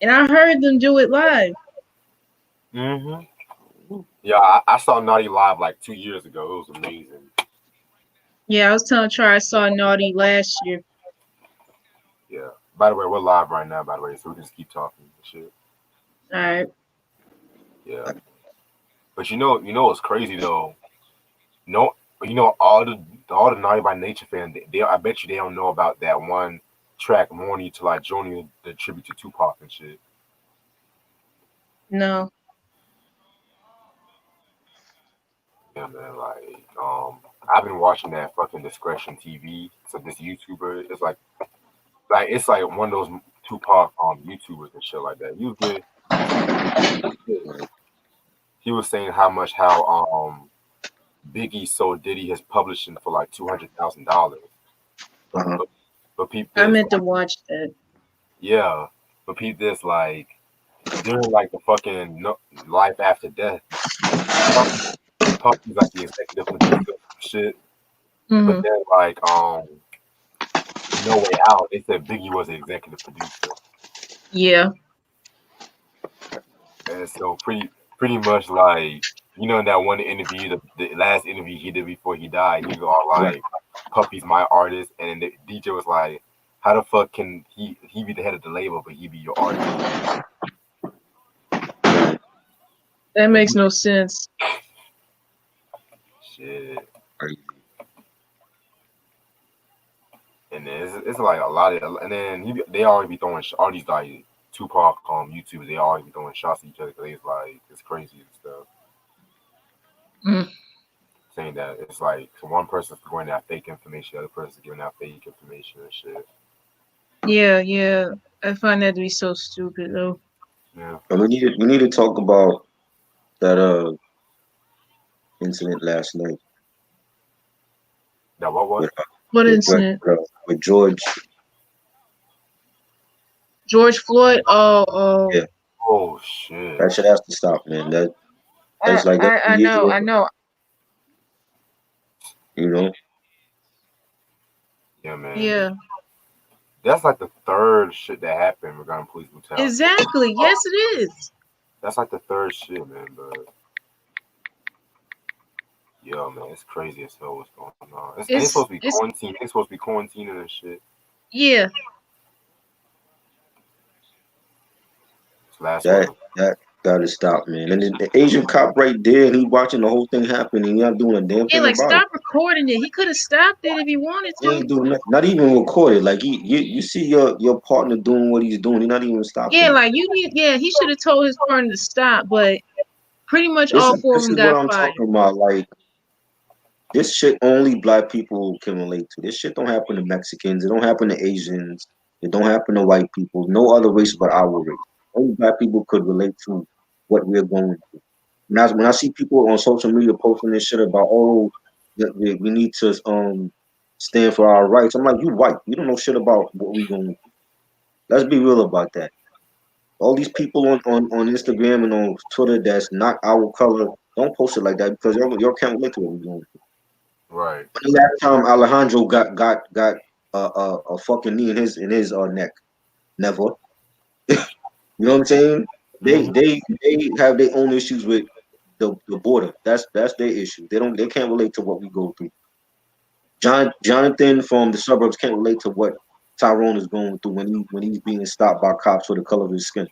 And I heard them do it live. Hmm. Yeah, I saw Naughty live like 2 years ago. It was amazing. Yeah, I was telling Char I saw Naughty last year. Yeah. By the way, we're live right now. By the way, so we can just keep talking and shit. All right. Yeah. But what's crazy though? No, all the Naughty by Nature fans, I bet you they don't know about that one track "Morning" till I join you, the tribute to Tupac and shit. No. Yeah, man. I've been watching that fucking Discretion TV. So this YouTuber, it's like one of those Tupac YouTubers and shit like that. You get he was saying how Biggie sold Diddy his publishing for like $200,000. But Uh-huh. but but peep I this, meant to watch that. yeah. But peep this, like during like the fucking life after death, Puffy's like the executive producer of shit. But Hmm. then like No Way Out, they said Biggie was the executive producer. Yeah. And so pretty much like in that one interview, the last interview he did before he died, he was all like, "Puffy's my artist," and then the DJ was like, "How the fuck can he be the head of the label, but he be your artist?" That And makes no sense. shit, Crazy. and then it's like a lot of, and then they already be throwing all these like Tupac YouTubers, they already be throwing shots at each other because it's crazy and stuff. Mm. Saying that it's like one person's going out fake information, the other person's giving out fake information and shit. Yeah, yeah. I find that to be so stupid though. Yeah. And we need to talk about that incident last night Now what? with What with with, incident? with George. George Floyd? Oh. Yeah, Oh shit. that shit has to stop, man. I That's like I, every I year, know, I know. you know. Yeah, man. Yeah. That's like the third shit that happened regarding police brutality. Exactly. Yes, it is. That's like the third shit, man. But yo, man, it's crazy as hell what's going on. And it's supposed to be It's quarantine. It's supposed to be quarantining and shit. yeah. This last That one. that gotta stop, man. And the Asian cop right there, he watching the whole thing happen, and he not doing a damn Yeah, thing like about it. stop recording it. He could have stopped it if he wanted He to. ain't doing not even record it. Like you see your partner doing what he's doing. He not even Yeah, stopping it. like you need yeah, he should have told his partner to stop, but pretty much This all is four of this them is what got I'm fired. talking about. Like this shit only black people can relate to. This shit don't happen to Mexicans. It don't happen to Asians. It don't happen to white people. No other race but our race. Only black people could relate to what we're going through. When I see people on social media posting this shit about that we need to stand for our rights, I'm like, you white. You don't know shit about what we going through. Let's be real about that. All these people on Instagram and on Twitter that's not our color, don't post it like that because you can't relate to what we're going through. Right. When the last time Alejandro got a fucking knee in his neck? Never. You know what I'm saying? They Hmm. they they have their own issues with the border. That's their issue. They can't relate to what we go through. Jonathan from the suburbs can't relate to what Tyrone is going through when he's being stopped by cops for the color of his skin.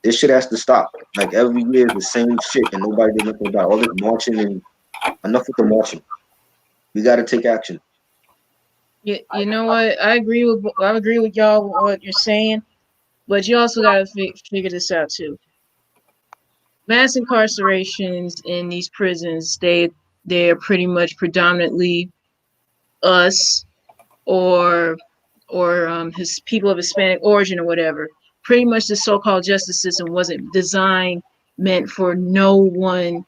This shit has to stop. Like every year the same shit and nobody did nothing about it. All this marching and enough with the marching. We gotta take action. You know what? I agree with y'all with what you're saying, but you also got to figure this out too. Mass incarcerations in these prisons, they're pretty much predominantly us or his people of Hispanic origin or whatever. Pretty much the so-called justice system wasn't designed meant for no one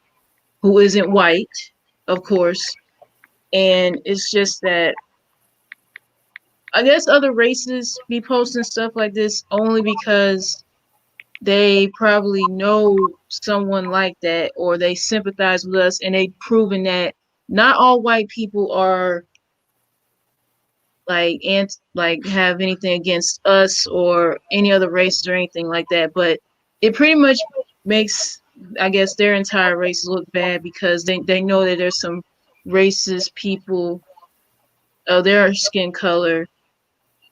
who isn't white, of course. And it's just that I guess other races be posting stuff like this only because they probably know someone like that or they sympathize with us and they've proven that not all white people are like have anything against us or any other races or anything like that, but it pretty much makes, I guess, their entire race look bad because they know that there's some racist people of their skin color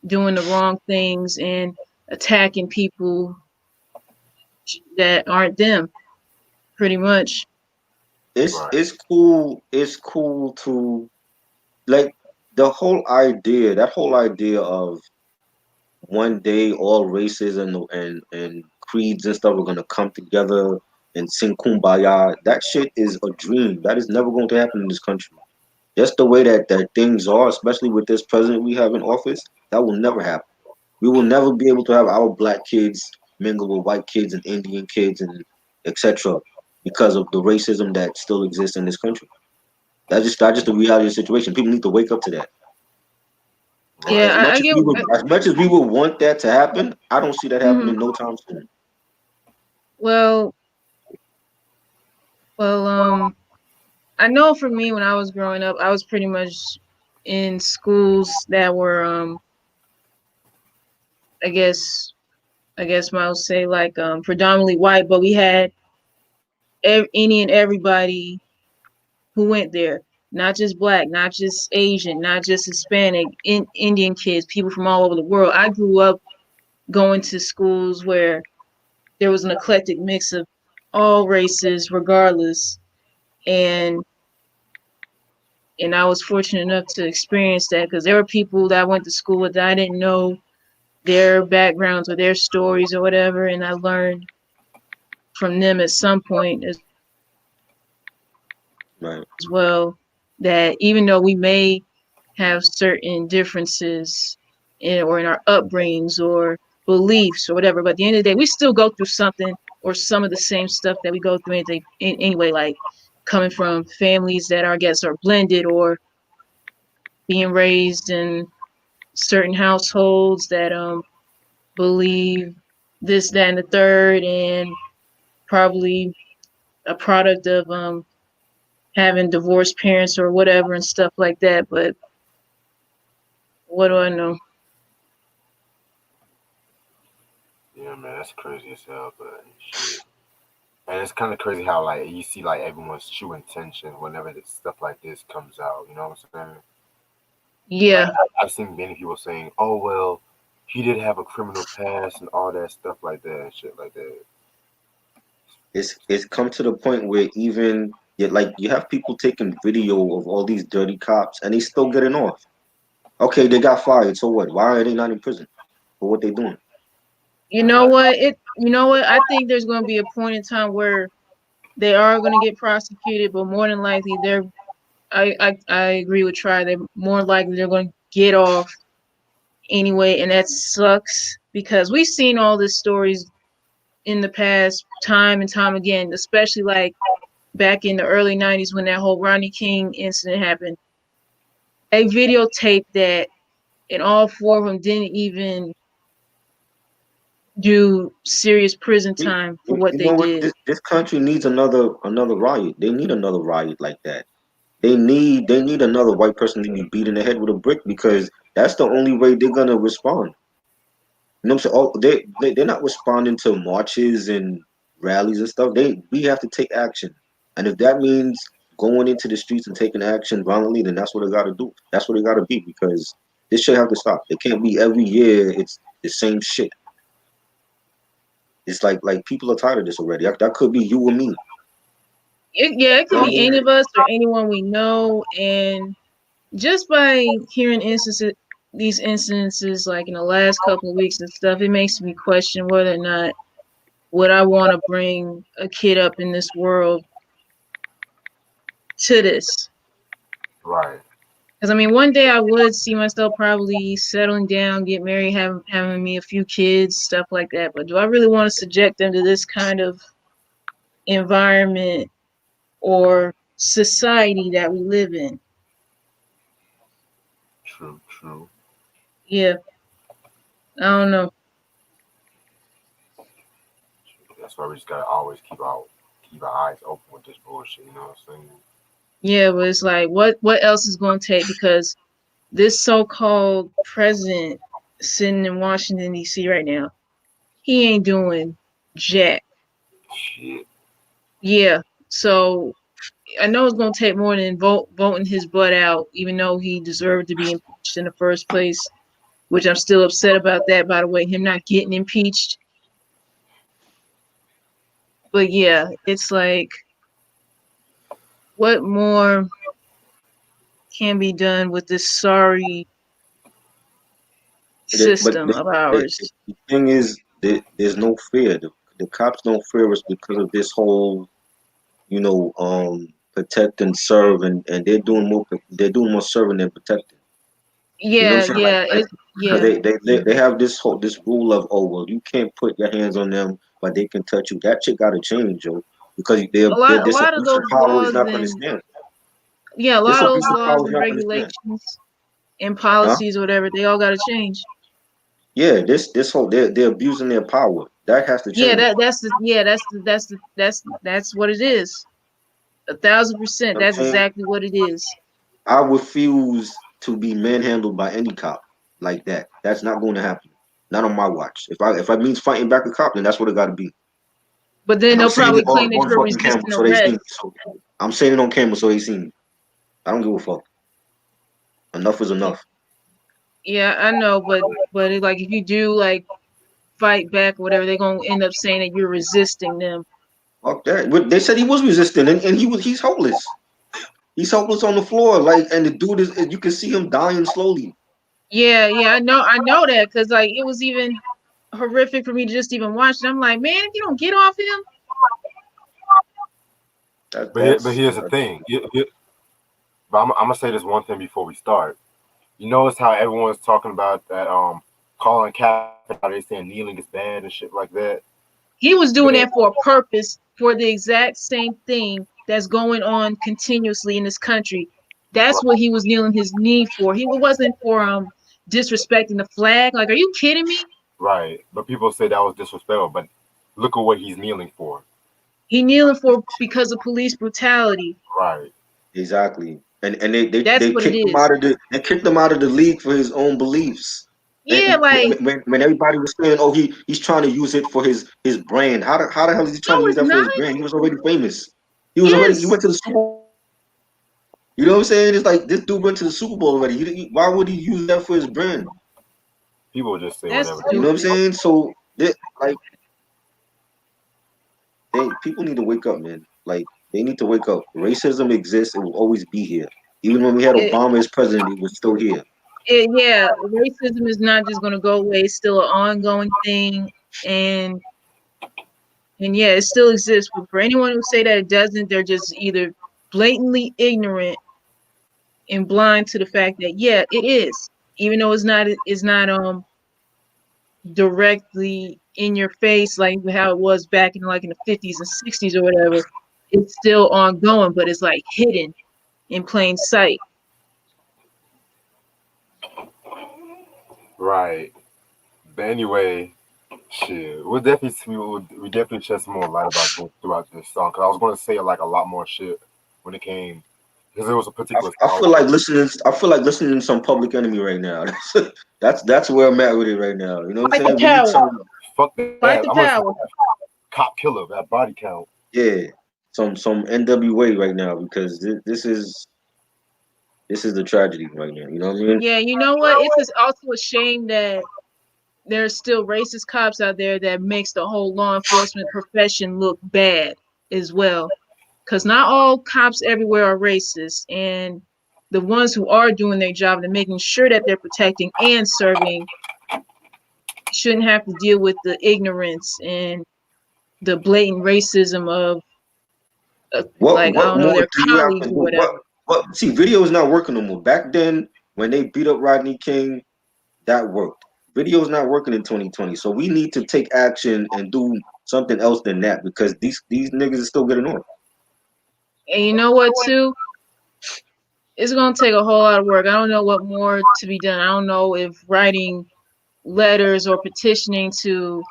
doing the wrong things and attacking people that aren't them, pretty much. Right. It's cool to like that whole idea of one day all races and creeds and stuff are gonna come together and sing kumbaya. That shit is a dream. That is never going to happen in this country. Just the way that things are, especially with this president we have in office, that will never happen. We will never be able to have our black kids mingle with white kids and Indian kids and etc. because of the racism that still exists in this country. That's just the reality of the situation. People need to wake up to that. Yeah, Right. I get. As much as we would want that to happen, I don't see that Mhm. happening no time soon. Well, well, I know for me when I was growing up, I was pretty much in schools that were, I guess, I guess I would say like predominantly white, but we had any and everybody who went there, not just black, not just Asian, not just Hispanic, Indian kids, people from all over the world. I grew up going to schools where there was an eclectic mix of all races, regardless, and I was fortunate enough to experience that because there were people that I went to school with that I didn't know their backgrounds or their stories or whatever, and I learned from them at some point as Right. well that even though we may have certain differences in our upbringings or beliefs or whatever, but at the end of the day, we still go through something or some of the same stuff that we go through anyway, like coming from families that I guess are blended or being raised in certain households that believe this, that, and the third, and probably a product of having divorced parents or whatever and stuff like that. But what do I know? Yeah, man, that's crazy as hell, but shit. And it's kind of crazy how like you see like everyone's true intention whenever stuff like this comes out. You know what I'm saying? Like Yeah, I've seen many people saying, "Oh well, he did have a criminal past and all that stuff like that and shit like that." It's come to the point where even yet like you have people taking video of all these dirty cops and they still getting off. Okay, they got fired, so what? Why are they not in prison for what they doing? you know what? You know what? I think there's going to be a point in time where they are going to get prosecuted, but more than likely, they're. I agree with Try. They're more likely they're going to get off anyway, and that sucks because we've seen all these stories in the past time and time again, especially like back in the early 90s when that whole Rodney King incident happened. They videotaped that, and all four of them didn't even do serious prison You, time for what you they know what? did. This country needs another riot. They need another riot like that. They need another white person to be beat in the head with a brick because that's the only way they're gonna respond. You know what I'm saying? Oh, they're not responding to marches and rallies and stuff. We have to take action, and if that means going into the streets and taking action violently, then that's what they got to do. That's what they got to be because this shit have to stop. It can't be every year. It's the same shit. It's like people are tired of this already. That could be you or me. Yeah, it You could know what I be mean? any of us or anyone we know, and just by hearing these instances, like in the last couple of weeks and stuff, it makes me question whether or not would I want to bring a kid up in this world to this. Right. Because I mean, one day I would see myself probably settling down, get married, having me a few kids, stuff like that. But do I really want to subject them to this kind of environment or society that we live in? True. True. Yeah, I don't know. That's why we just gotta always keep our eyes open with this bullshit. You know what I'm saying? Yeah, but it's like, what else is going to take? Because this so-called president sitting in Washington D.C. right now, he ain't doing jack. Shit. Yeah, so I know it's gonna take more than voting his butt out, even though he deserved to be impeached in the first place. Which I'm still upset about that. By the way, him not getting impeached. But yeah, it's like, what more can be done with this sorry But system of ours? the thing is, there's no fear. The cops don't fear us because of this whole, protect and serve, and they're doing more serving than protecting. You know Yeah, what I'm saying? yeah, Because yeah. they have this rule of, oh well, you can't put your hands on them, but they can touch you. That shit got to change, yo, because A this lot of abuse of those power is laws not going to and stand. yeah, a This lot of those abuse of laws power is and not going to stand. regulations and Huh? policies or whatever, they all got to change. Yeah, this whole they're abusing their power. That has to Yeah, change. that's what it is. 1,000%. You know what That's I'm saying? exactly what it is. I refuse to be manhandled by any cop like that. That's not going to happen. Not on my watch. If I means fighting back a cop, then that's what it got to be. But then And I'm they'll saying probably it claim that on you're fucking camera, resisting so they see me. arrest. So I'm saying it on camera, so they see me. I don't give a fuck. Enough is enough. Yeah, I know, but it, like if you do like fight back or whatever, they're gonna end up saying that you're resisting them. Fuck that. But they said he was resisting, and he's hopeless. He's hopeless on the floor, like, and the dude is. You can see him dying slowly. Yeah, yeah, I know that because like it was even horrific for me to just even watch it. I'm like, man, if you don't get off him, That But that's here's the thing. But I'm gonna say this one thing before we start. You notice how everyone's talking about that calling Kaepernick out, they saying kneeling is bad and shit like that. he was But doing that for a purpose, for the exact same thing that's going on continuously in this country. That's what he was kneeling his knee for. He wasn't for disrespecting the flag. Like, are you kidding me? right. But people say that was disrespectful. But look at what he's kneeling for. He kneeling for because of police brutality. Right. exactly. And That's they what it kicked him is. out of the league for his own beliefs. Yeah, And like when everybody was saying, "Oh, he's trying to use it for his brand," how the hell is he no, trying to use it's that for not. his brand? He was already famous. He Yes, went to the Super Bowl. You know what I'm saying? It's like this dude went to the Super Bowl already. Why would he use that for his brand? People just say that's whatever they You know what want. I'm stupid. saying? So like people need to wake up, man. Like they need to wake up. Racism exists. It will always be here. Even when we had It, Obama as president, it was still here. yeah, racism is not just going to go away. It's still an ongoing thing, and yeah, it still exists. But for anyone who say that it doesn't, they're just either blatantly ignorant and blind to the fact that yeah, it is. Even though it's not directly in your face like how it was back in like in the 50s and 60s or whatever. It's still ongoing, but it's like hidden in plain sight. Right. But anyway, shit, we definitely shed some more light about this throughout this song. Cause I was gonna say like a lot more shit when it came, because it was a particular I song. feel like listening. I feel like listening to some Public Enemy right now. That's where I'm at with it right now. You know what I'm Fight the saying? We need power. some. Fuck that. Fight I'm the gonna say power. cop killer, that body count. Yeah, some NWA right now because this is the tragedy right now. You know what I mean? Yeah, you know what? It's just also a shame that there's still racist cops out there that makes the whole law enforcement profession look bad as well. Because not all cops everywhere are racist, and the ones who are doing their job and making sure that they're protecting and serving shouldn't have to deal with the ignorance and the blatant racism of like I What don't know, more their do you have to colleagues or do? whatever. What? See, video is not working no more. Back then, when they beat up Rodney King, that worked. Video is not working in 2020, so we need to take action and do something else than that because these niggas are still getting on. And you know what too? It's gonna take a whole lot of work. I don't know what more to be done. I don't know if writing letters or petitioning to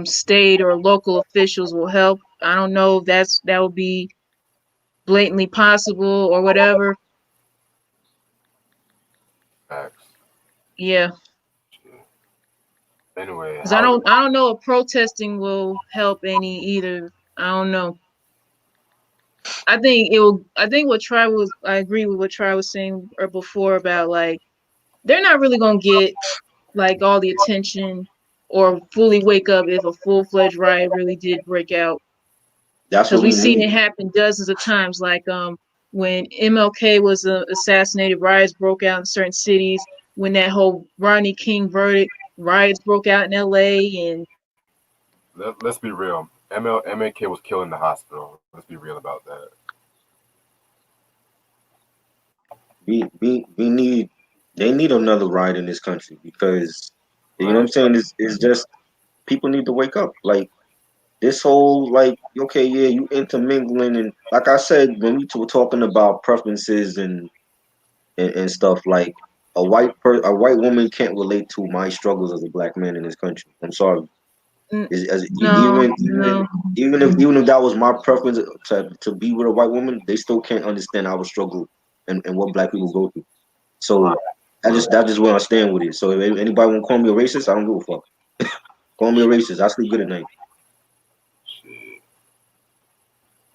state or local officials will help. I don't know if that would be blatantly possible or whatever. Yeah, Anyway, because I don't know if protesting will help any either. I don't know. I think it will. I think what Try was. I agree with what Try was saying or before about like they're not really gonna get like all the attention or fully wake up if a full fledged riot really did break out. That's Because what we've we seen need. it happen dozens of times. Like when MLK was assassinated, riots broke out in certain cities. When that whole Rodney King verdict, riots broke out in LA, and let's be real. MLK was killed in the hospital. Let's be real about that. We need they need another ride in this country because you know what I'm Right. saying. It's just people need to wake up. Like this whole like okay yeah you intermingling and like I said when we were talking about preferences and stuff like a white woman can't relate to my struggles as a black man in this country. I'm sorry. n- Even no, no. even if that was my preference to be with a white woman, they still can't understand our struggle and what black people go through. Right. So that's just where I stand with it. So if anybody want to call me a racist, I don't give a fuck. Call me a racist. I sleep good at night. Shit.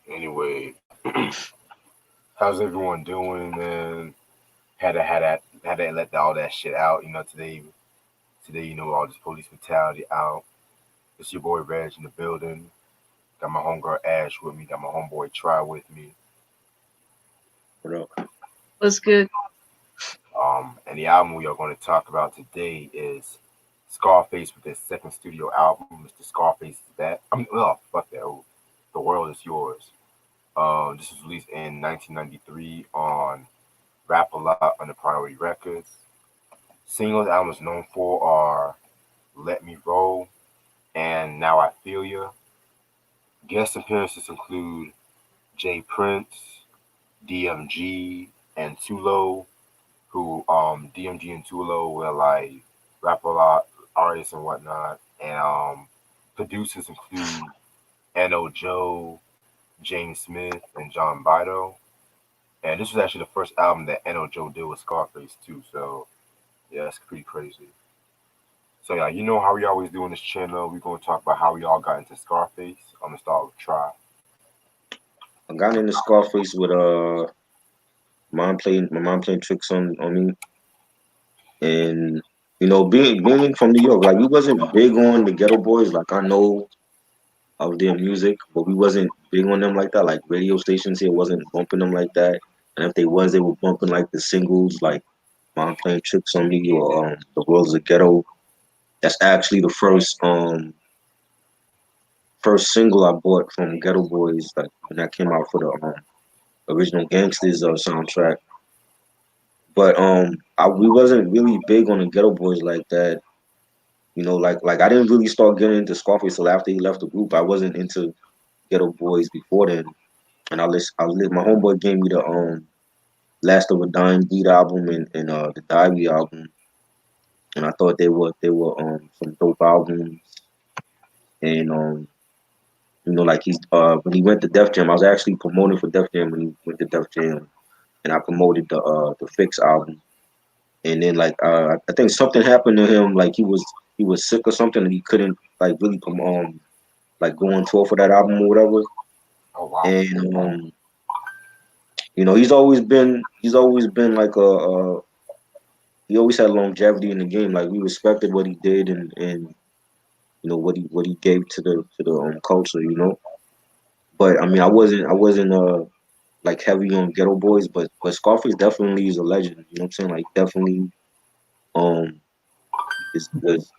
Anyway, how's everyone doing, man? Had to let all that shit out. Today, all this police brutality out. It's your boy Reg in the building. Got my homegirl Ash with me. Got my homeboy Try with me. What up? What's good? And the album we are going to talk about today is Scarface with his second studio album. Mr. Scarface is back. Fuck that. Oh, The World Is Yours. This was released in 1993 on Rap a Lot under Priority Records. Singles album is known for are Let Me Roll and Now I Feel Ya. Guest appearances include Jay Prince, DMG, and Tulo, who DMG and Tulo were like rap a lot artists and whatnot. And producers include N.O. Joe, James Smith, and John Bido. And this was actually the first album that N.O. Joe did with Scarface too. So yeah, it's pretty crazy. So yeah, you know how we always do on this channel. We're gonna talk about how we all got into Scarface. I'm gonna start with Try. I got into Scarface with my mom playing tricks on me and being from New York like we wasn't big on the Ghetto Boys like I know of their music but we wasn't big on them like that like radio stations here wasn't bumping them like that and if they was they were bumping like the singles like Mom Playing Tricks on Me or The World's a Ghetto. That's actually the first single I bought from Ghetto Boys like when that came out for the original Gangsters soundtrack. But we wasn't really big on the Ghetto Boys like that. Like I didn't really start getting into Scarface till after he left the group. I wasn't into Ghetto Boys before then. And my homeboy gave me the Last of a Dying Beat album and the Diary album. And I thought they were some dope albums. And like he's when he went to Def Jam, I was actually promoting for Def Jam when he went to Def Jam, and I promoted the Fix album. And then I think something happened to him, like he was sick or something, and he couldn't like really like go on tour for that album or whatever. Oh wow. And he's always been like he always had longevity in the game. Like we respected what he did and what he gave to the culture. But I mean I wasn't like heavy on Ghetto Boys, but Scarface definitely is a legend. You know what I'm saying? Like definitely um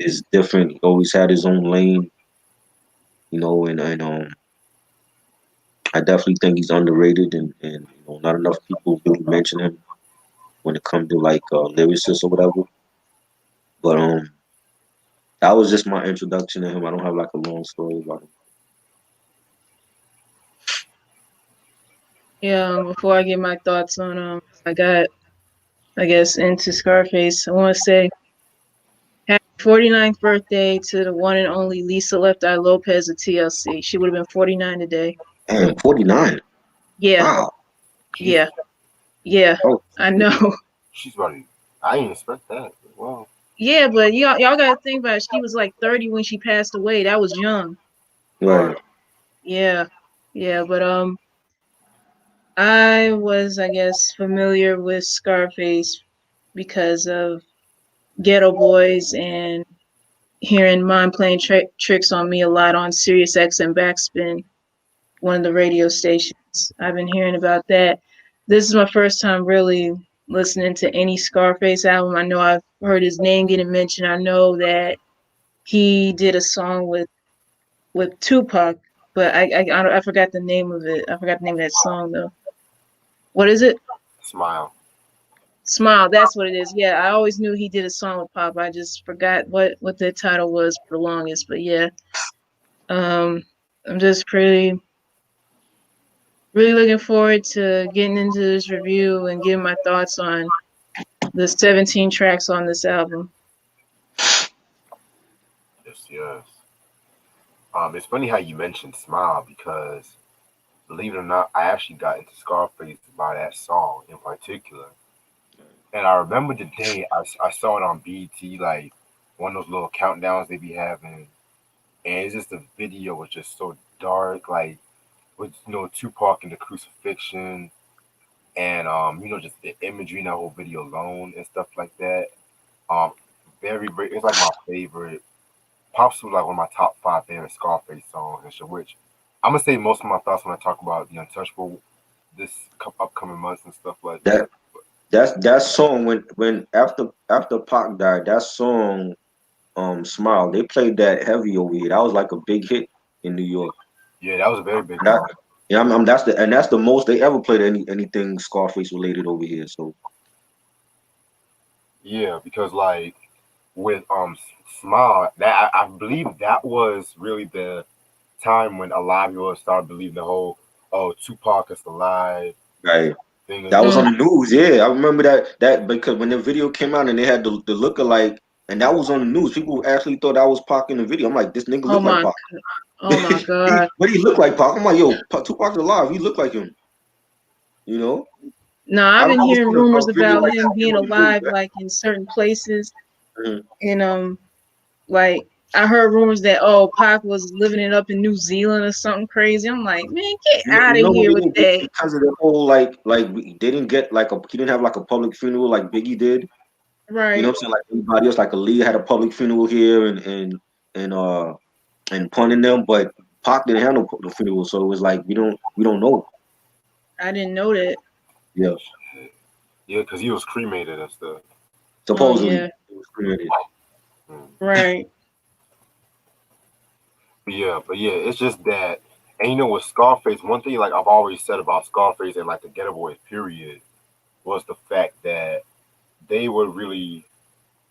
is different. He always had his own lane. And I definitely think he's underrated and not enough people really mention him when it comes to like lyricists or whatever. But that was just my introduction to him. I don't have like a long story about him. Yeah. Before I give my thoughts on I got I guess into Scarface. I want to say happy 49th birthday to the one and only Lisa Left Eye Lopez of TLC. She would have been 49 today. Damn, 49. Yeah, Wow. Jesus, yeah, yeah. Oh I shit. know. she's running. I didn't expect that. Wow. Yeah, but y'all gotta think about it. She was like 30 when she passed away. That was young. Right. Yeah. Yeah, but I was, I guess, familiar with Scarface because of Ghetto Boys and hearing Mom playing tricks on me a lot on Sirius XM Backspin, one of the radio stations. I've been hearing about that. This is my first time really listening to any Scarface album. I know I've heard his name getting mentioned. I know that he did a song with Tupac, but I forgot the name of it. I forgot the name of that song though. What is it? Smile. Smile. That's what it is. Yeah, I always knew he did a song with Pop. I just forgot what the title was for the longest. But yeah, um, I'm just really looking forward to getting into this review and giving my thoughts on the 17 tracks on this album. Yes, yes. It's funny how you mentioned Smile because believe it or not, I actually got into Scarface by that song in particular. And I remember the day I saw it on BT, like one of those little countdowns they be having. And it's just the video was just so dark, like with Tupac and the crucifixion and just the imagery in that whole video alone and stuff like that. Um very it's like my favorite Pops was like one of my top five favorite Scarface songs and shit, which I'm gonna say most of my thoughts when I talk about the Untouchable this upcoming months and stuff like That that. that song when after Pac died, that song Smile, they played that heavy over here. That was like a big hit in New York. Yeah, that was a very big That song. yeah, that's the most they ever played anything Scarface related over here. So Yeah, because like with Smile, that I believe that was really the time when a lot of people started believing the whole Tupac is alive right. thing That was Mm. on the news, yeah. I remember that because when the video came out and they had the look-alike, and that was on the news. People actually thought I was Pac in the video. I'm like, this nigga Oh look like my, Pac. oh my God. But he looked like Pac. I'm like, yo, Tupac's alive. He looked like him. You know. No, I I've been remember hearing seeing a rumors video about like him that being on the news. alive, like in certain places, Mhm. and like I heard rumors that Pac was living it up in New Zealand or something crazy. I'm like, man, get out You of know what here it with is? It's that. because of the whole they didn't get like he didn't have like a public funeral like Biggie did. You know Right. what I'm saying? Like everybody else, like Ali had a public funeral here and Pun and them, but Pac didn't have no funeral, so it was like we don't know. I didn't know that. Yeah, Yeah, because he was cremated and stuff. Oh supposedly yeah. it was cremated. Mm. Right. But yeah, it's just that, and with Scarface, one thing like I've always said about Scarface and like the Ghetto Boys period was the fact that they were really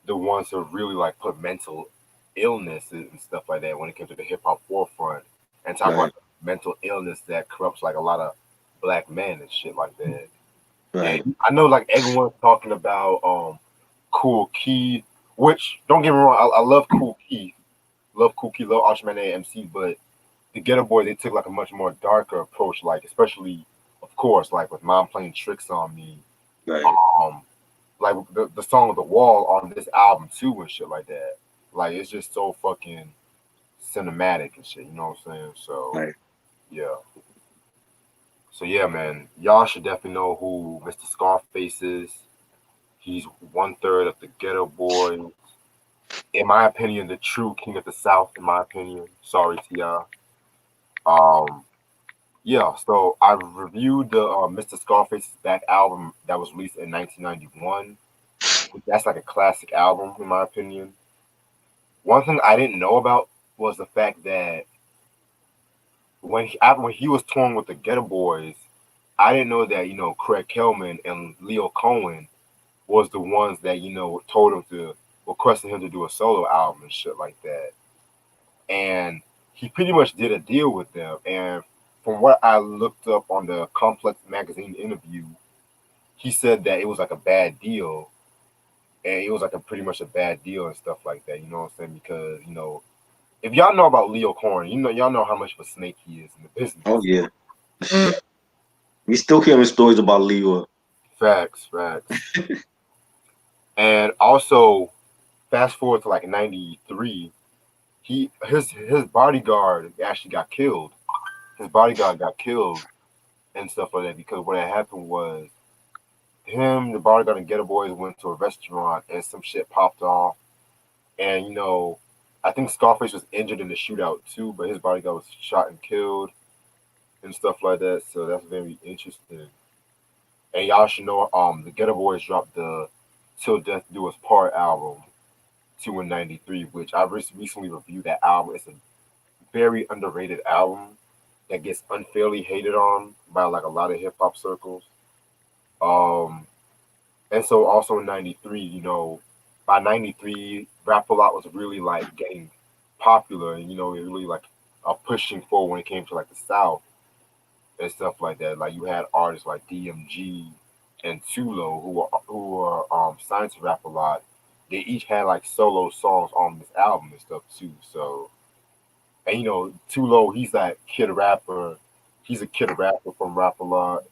the ones who really like put mental illness and stuff like that when it came to the hip hop forefront and talk about Right, mental illness that corrupts like a lot of black men and shit like that. right. And I know like everyone's talking about Cool Keith, which don't get me wrong, I love Cool Keith, love Archman AMC, but the Ghetto Boy they took like a much more darker approach, like especially of course like with Mom playing tricks on me, Right, um like the song The Wall on this album too and shit like that. Like it's just so fucking cinematic and shit, you know what I'm saying? So right. yeah. So yeah, man, y'all should definitely know who Mr. Scarface is. He's one third of the Ghetto Boys. In my opinion, the true king of the South. In my opinion, sorry to y'all. Um, yeah. So I reviewed the Mr. Scarface's Back album that was released in 1991. That's like a classic album in my opinion. One thing I didn't know about was the fact that when he was touring with the Ghetto Boys, I didn't know that Craig Kelman and Leo Cohen was the ones that told him to requested him to do a solo album and shit like that. And he pretty much did a deal with them. And from what I looked up on the Complex magazine interview, he said that it was like a bad deal, and it was like a pretty much a bad deal and stuff like that. You know what I'm saying? Because if y'all know about Leo Cohen, y'all know how much of a snake he is in the Oh business. yeah. Mm. We still hearing stories about Leo. Facts, facts. And also, fast forward to like '93, his bodyguard actually got killed. His bodyguard got killed and stuff like that because what had happened was him, the bodyguard, and Ghetto Boys went to a restaurant and some shit popped off, and I think Scarface was injured in the shootout too, but his bodyguard was shot and killed and stuff like that. So that's very interesting. And y'all should know, the Ghetto Boys dropped the "Till Death Do Us Part" album, two in '93, which I recently reviewed that album. It's a very underrated album that gets unfairly hated on by like a lot of hip hop circles. Um, and so also in '93, by '93, Rap a Lot was really like getting popular, and it really like pushing forward when it came to like the South and stuff like that. Like you had artists like DMG and Tulo who were signed to Rap a Lot. They each had like solo songs on this album and stuff too. So and Tulo, he's that kid rapper. He's a kid rapper from Rap a Lot.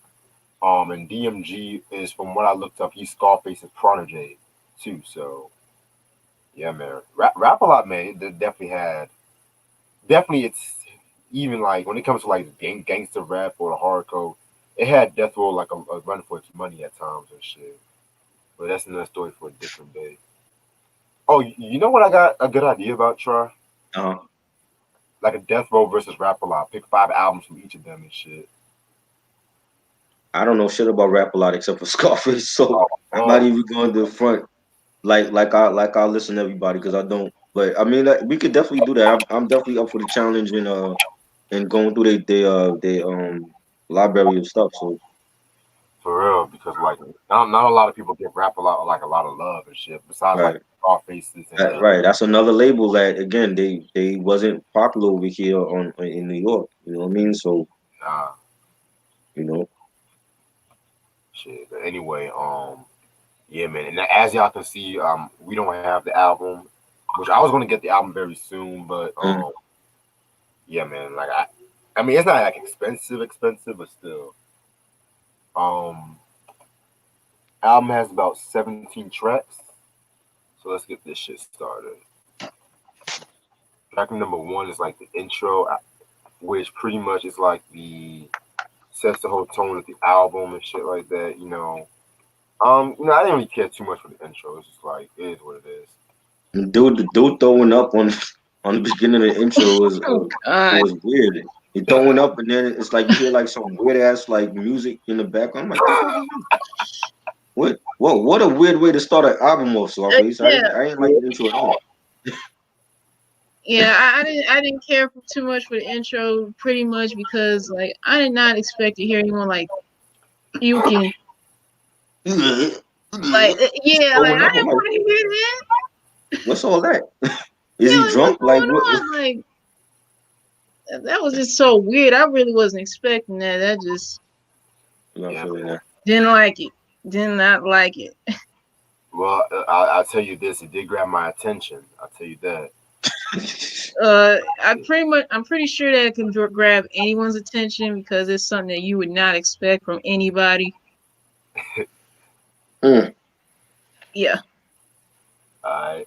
And DMG is, from what I looked up, he's Scarface's protege too. So yeah, man, Rap a Lot, man. It definitely it's even like when it comes to like gangster rap or the hardcore, it had Death Row like a run for its money at times and shit. But that's another story for a different day. Oh, you know what I got a good idea about, Troy? Uh, Like a Death Row versus Rap a Lot. Pick 5 albums from each of them and shit. I don't know shit about rap a lot except for Scarface, so Oh, I'm not oh, even going to the front like I listen to everybody because I don't. But I mean, like, we could definitely do that. I'm definitely up for the challenge and going through their library of stuff. So for real, because like not a lot of people give Rap a Lot like a lot of love and shit. Besides like right, Scarfaces and right. That's another label that again they wasn't popular over here on in New York. You know what I mean? So nah you know, shit. But anyway, yeah, man. And as y'all can see, we don't have the album, which I was gonna get the album very soon, but mm, yeah, man. Like I mean, it's not like expensive, but still, um, album has about 17 tracks. So let's get this shit started. Track number one is like the intro, which pretty much is like the sets the whole tone of the album and shit like that. I didn't really care too much for the intro. It's just like it is what it is. the dude throwing up on the beginning of the intro Oh God. was weird. He throwing up and then it's like you hear like some weird ass like music in the background. I'm like, the fuck is this? What a weird way to start an album off, Scarface. Yeah, I ain't like the intro at all. yeah. I didn't care for too much for the intro, pretty much because like I did not expect to hear anyone like puking. Like yeah, like Throwing I up. I'm didn't like, want to hear that. what's all that? Is Yeah, he like what's drunk? Like going what? on? Like that was just so weird. I really wasn't expecting that. That just I'm not Yeah, feeling man. that. didn't like it. Did not like it. Well, I'll tell you this. It did grab my attention. I'll tell you that. I'm pretty sure that it can grab anyone's attention because it's something that you would not expect from anybody. Mm. Yeah.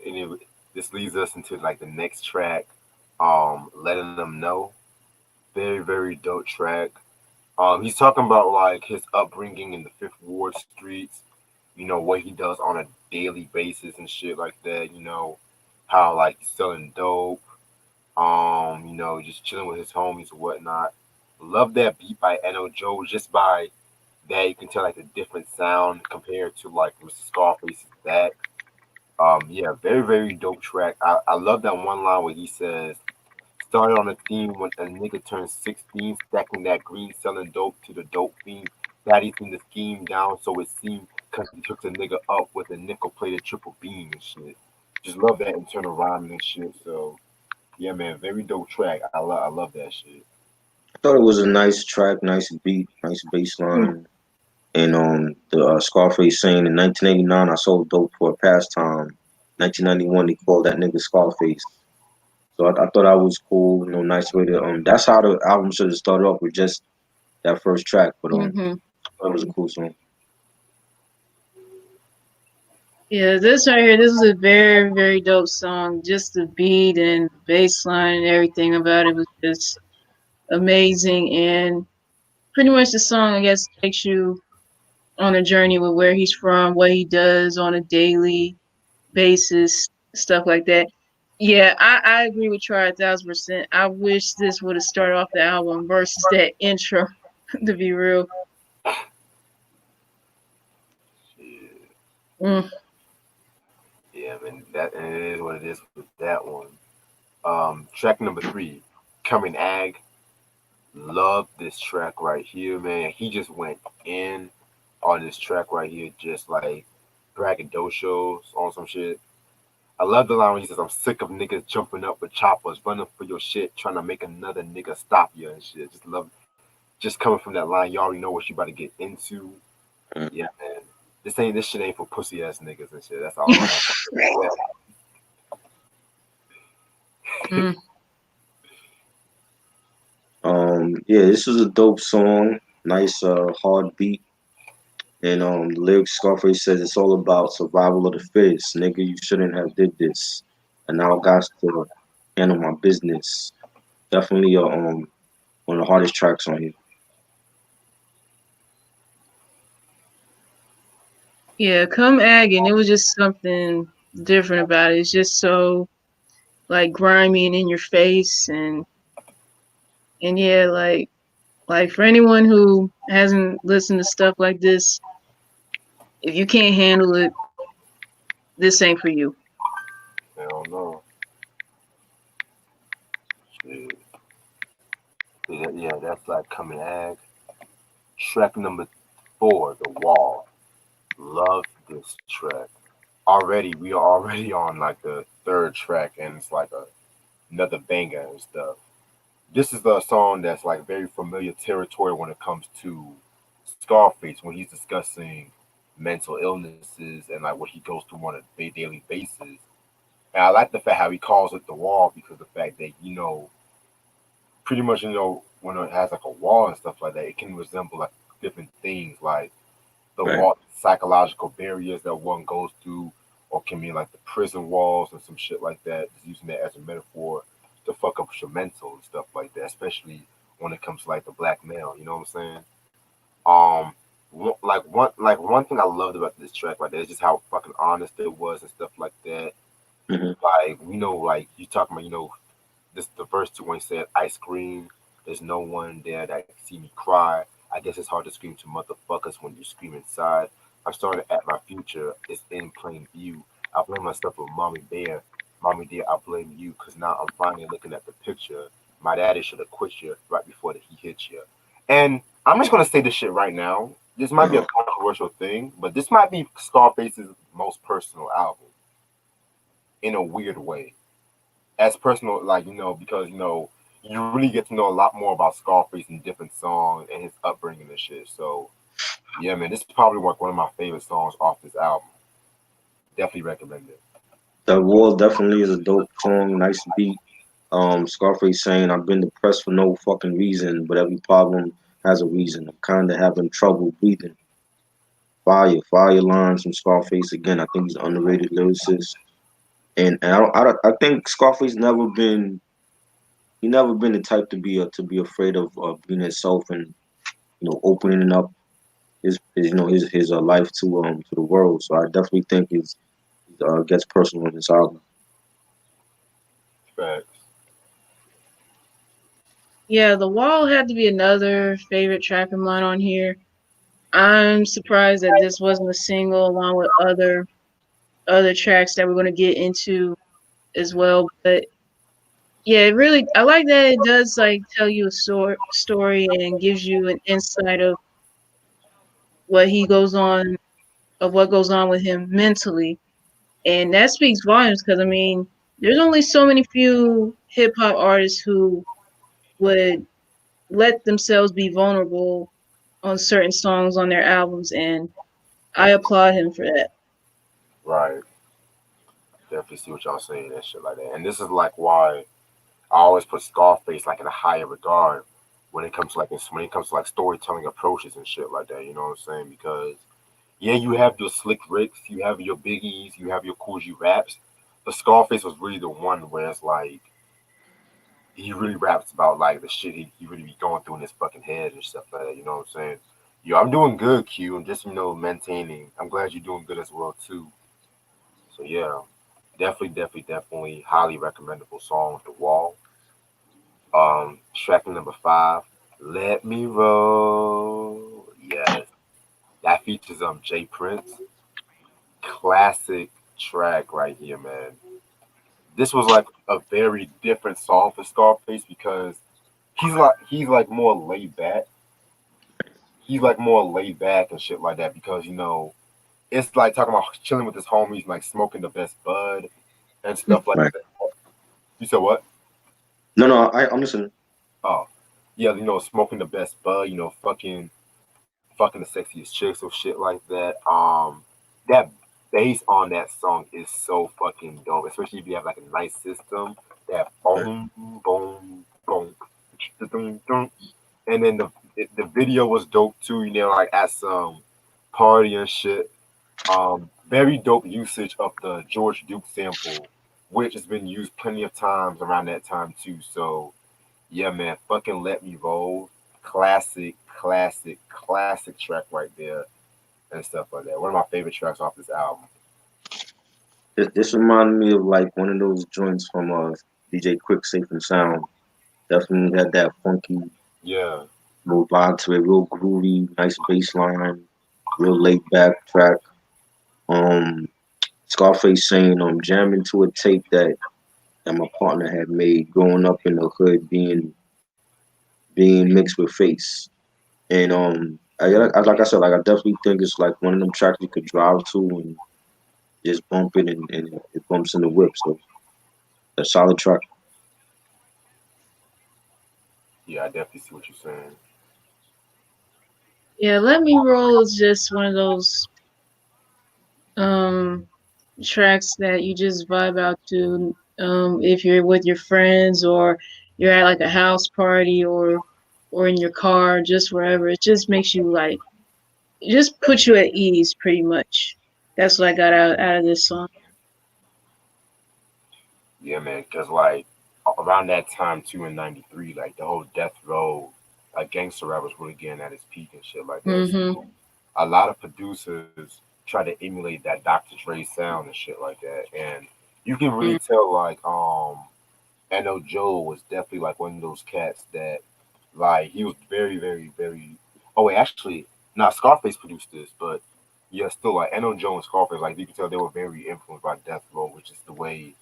Anyway, this leads us into like the next track. Letting them know. Very, very dope track. He's talking about like his upbringing in the Fifth Ward streets. What he does on a daily basis and shit like that. How like he's selling dope. Just chilling with his homies and whatnot. Love that beat by N.O. Joe. Just by that, you can tell like the different sound compared to like Mr. Scarface's back. Yeah, very, very dope track. I love that one line where he says, started on a theme when a nigga turned 16, stacking that green, selling dope to the dope fiend. Daddy seen the scheme down, so it seemed, cause he took the nigga up with a nickel plated triple beam and shit. Just love that internal rhyming and shit. So yeah, man, very dope track. I love that shit. I thought it was a nice track, nice beat, nice bass line. And the Scarface saying in 1989 I sold dope for a pastime. 1991 they called that nigga Scarface. So I thought that was cool. Nice way to That's how the album should have started off with just that first track. But Mm-hmm. that was a cool song. Yeah, this right here, this is a very, very dope song. Just the beat and bass line and everything about it was just amazing. And pretty much the song, I guess, takes you on a journey with where he's from, what he does on a daily basis, stuff like that. Yeah, I agree with Try 1,000%. I wish this would have started off the album versus that intro, to be real. Shit. Mm. Yeah, man, that and it is what it is with that one. Track number three, Coming Ag. Love this track right here, man. He just went in on this track right here, just like braggadocios on some shit. I love the line when he says, "I'm sick of niggas jumping up with choppers, running for your shit, trying to make another nigga stop you and shit." Just love, just coming from that line. You already know what you about to get into. Mm. Yeah, man. This shit ain't for pussy ass niggas and shit. That's all I have. Mm. Yeah, this was a dope song. Nice, hard beat. And the lyrics Scarface says it's all about survival of the fittest. Nigga, you shouldn't have did this. And now I got to handle my business. Definitely one of the hardest tracks on here. Yeah, come Agging, it was just something different about it. It's just so like grimy and in your face and yeah, like for anyone who hasn't listened to stuff like this, if you can't handle it, this ain't for you. Hell no. Shit. Yeah, that's like Coming Ag. Track number four, The Wall. Love this track. Already, we are already on like the third track, and it's like another banger and stuff. This is a song that's like very familiar territory when it comes to Scarface when he's discussing mental illnesses and like what he goes through on a daily basis. And I like the fact how he calls it the wall because the fact that pretty much when it has like a wall and stuff like that, it can resemble like different things like the Right. wall psychological barriers that one goes through, or can mean like the prison walls and some shit like that. Just using that as a metaphor to fuck up your mental and stuff like that, especially when it comes to like the black male. You know what I'm saying? Um, like one thing I loved about this track right there is just how fucking honest it was and stuff like that. Hmm. Like we know, like you talking about, this the verse two when he said, "I scream, there's no one there that can see me cry. I guess it's hard to scream to motherfuckers when you scream inside. I'm starting at my future, it's in plain view. I blame myself with mommy bear, mommy dear, I blame you, cause now I'm finally looking at the picture. My daddy should have quit you right before that he hit you." And I'm just gonna say this shit right now. This might be a Uh-huh. controversial thing, but this might be Scarface's most personal album in a weird way as personal, like because you really get to know a lot more about Scarface and different songs and his upbringing and shit. So yeah, man, this is probably like one of my favorite songs off this album. Definitely recommend it. That Wall definitely is a dope song. Nice beat. Scarface saying, I've been depressed for no fucking reason, but every problem has a reason. I'm kind of having trouble breathing. Fire lines from Scarface again. I think he's an underrated lyricist, and I think Scarface never been the type to be afraid of being himself and opening up his life to the world. So I definitely think he gets personal in this album. Facts. Yeah, The Wall had to be another favorite track of mine on here. I'm surprised that this wasn't a single along with other tracks that we're going to get into as well. But yeah, it really I like that it does like tell you a story and gives you an insight what he goes on of what goes on with him mentally, and that speaks volumes. Because I mean, there's only so many few hip hop artists who would let themselves be vulnerable on certain songs on their albums, and I applaud him for that. Right. Definitely see what y'all saying and shit like that. And this is like why I always put Scarface like in a higher regard when it comes to like storytelling approaches and shit like that. You know what I'm saying? Because yeah, you have your Slick Ricks, you have your Biggies, you have your Cool G raps, but Scarface was really the one where it's like he really raps about like the shit he really be going through in his fucking head and stuff like that. You know what I'm saying? Yo, I'm doing good, Q, and just maintaining. I'm glad you're doing good as well too. So yeah, definitely, highly recommendable song, The Wall. Track number 5, Let Me Roll. Yes, that features Jay Prince. Classic track right here, man. This was like a very different song for Scarface because he's like more laid back. He's like more laid back and shit like that because it's like talking about chilling with his homies, like smoking the best bud and stuff like Right. that. You said what? No, no, I'm listening. Oh, yeah, smoking the best bud, fucking the sexiest chicks or shit like that. That bass on that song is so fucking dope, especially if you have like a nice system. That boom, boom, boom, dun, dun. And then the video was dope too. Like at some party and shit. Very dope usage of the George Duke sample, which has been used plenty of times around that time too. So yeah, man, fucking Let Me Roll, classic track right there, and stuff like that. One of my favorite tracks off this album. This reminded me of like one of those joints from DJ Quick, Safe and Sound. Definitely had that funky Yeah, little vibe to it, real groovy, nice bass line, real laid back track. Um, Scarface saying jamming to a tape that my partner had made growing up in the hood, being mixed with face. And like I said, like I definitely think it's like one of them tracks you could drive to and just bump it, and it bumps in the whip. So a solid track. yeah, I definitely see what you're saying. Yeah, Let Me Roll is just one of those um tracks that you just vibe out to if you're with your friends or you're at like a house party or in your car, just wherever. It just makes you like it just puts you at ease pretty much. That's what I got out of this song. Yeah, man, because like around that time too in '93, like the whole death row, like gangster rap was really getting at its peak and shit like that. So Mhm. a lot of producers try to emulate that Dr. Dre sound and shit like that, and you can really tell like I know Joe was definitely like one of those cats that like he was very. Oh wait, actually, not Scarface produced this, but yeah, still like I know Joe and Scarface like you can tell they were very influenced by Death Row, which is the way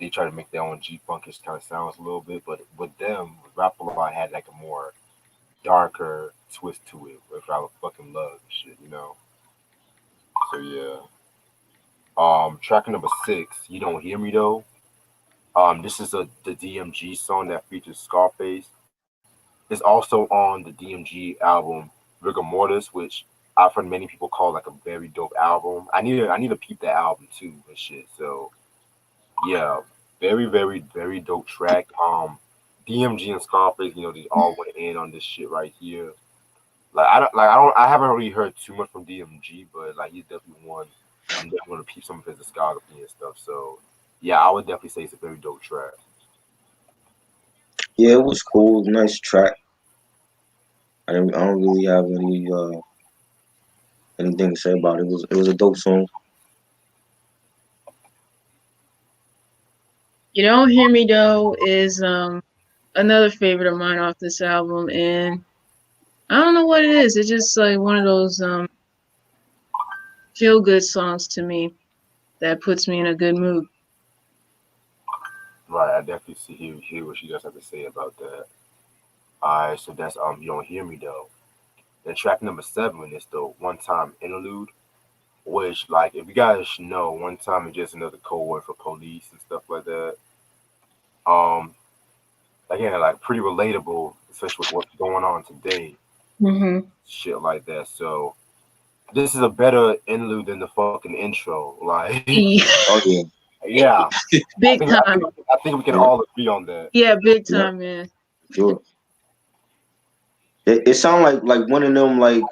they try to make their own G funkish kind of sounds a little bit. But with them, Rap a Lot had like a more darker twist to it, which I would fucking love and shit. So yeah. Track number 6, You Don't Hear Me Though. This is the DMG song that features Scarface. It's also on the DMG album Rigor Mortis, which I've heard many people call like a very dope album. I need to peep that album too and shit. So yeah, very dope track. DMG and Scarface, they all went in on this shit right here. I haven't really heard too much from DMG, but like he's definitely one. I'm definitely gonna peep some of his discography and stuff. So yeah, I would definitely say it's a very dope track. Yeah, it was cool, nice track. I don't really have anything to say about it. It was a dope song. You Don't Hear Me Though is another favorite of mine off this album, and I don't know what it is. It's just like one of those feel good songs to me that puts me in a good mood. Right, I definitely hear what she does have to say about that. Alright, so that's You Don't Hear Me Though. Then track number 7 is the One Time Interlude, which like if you guys know, one time is just another code word for police and stuff like that. Um, again, like pretty relatable, especially with what's going on today, Mhm. shit like that. So this is a better interlude than the fucking intro. Like, Oh yeah, yeah, I Big think I time. think I think we can yeah, all agree on that. Yeah, big yeah, time, man. sure. It sounds like one of them like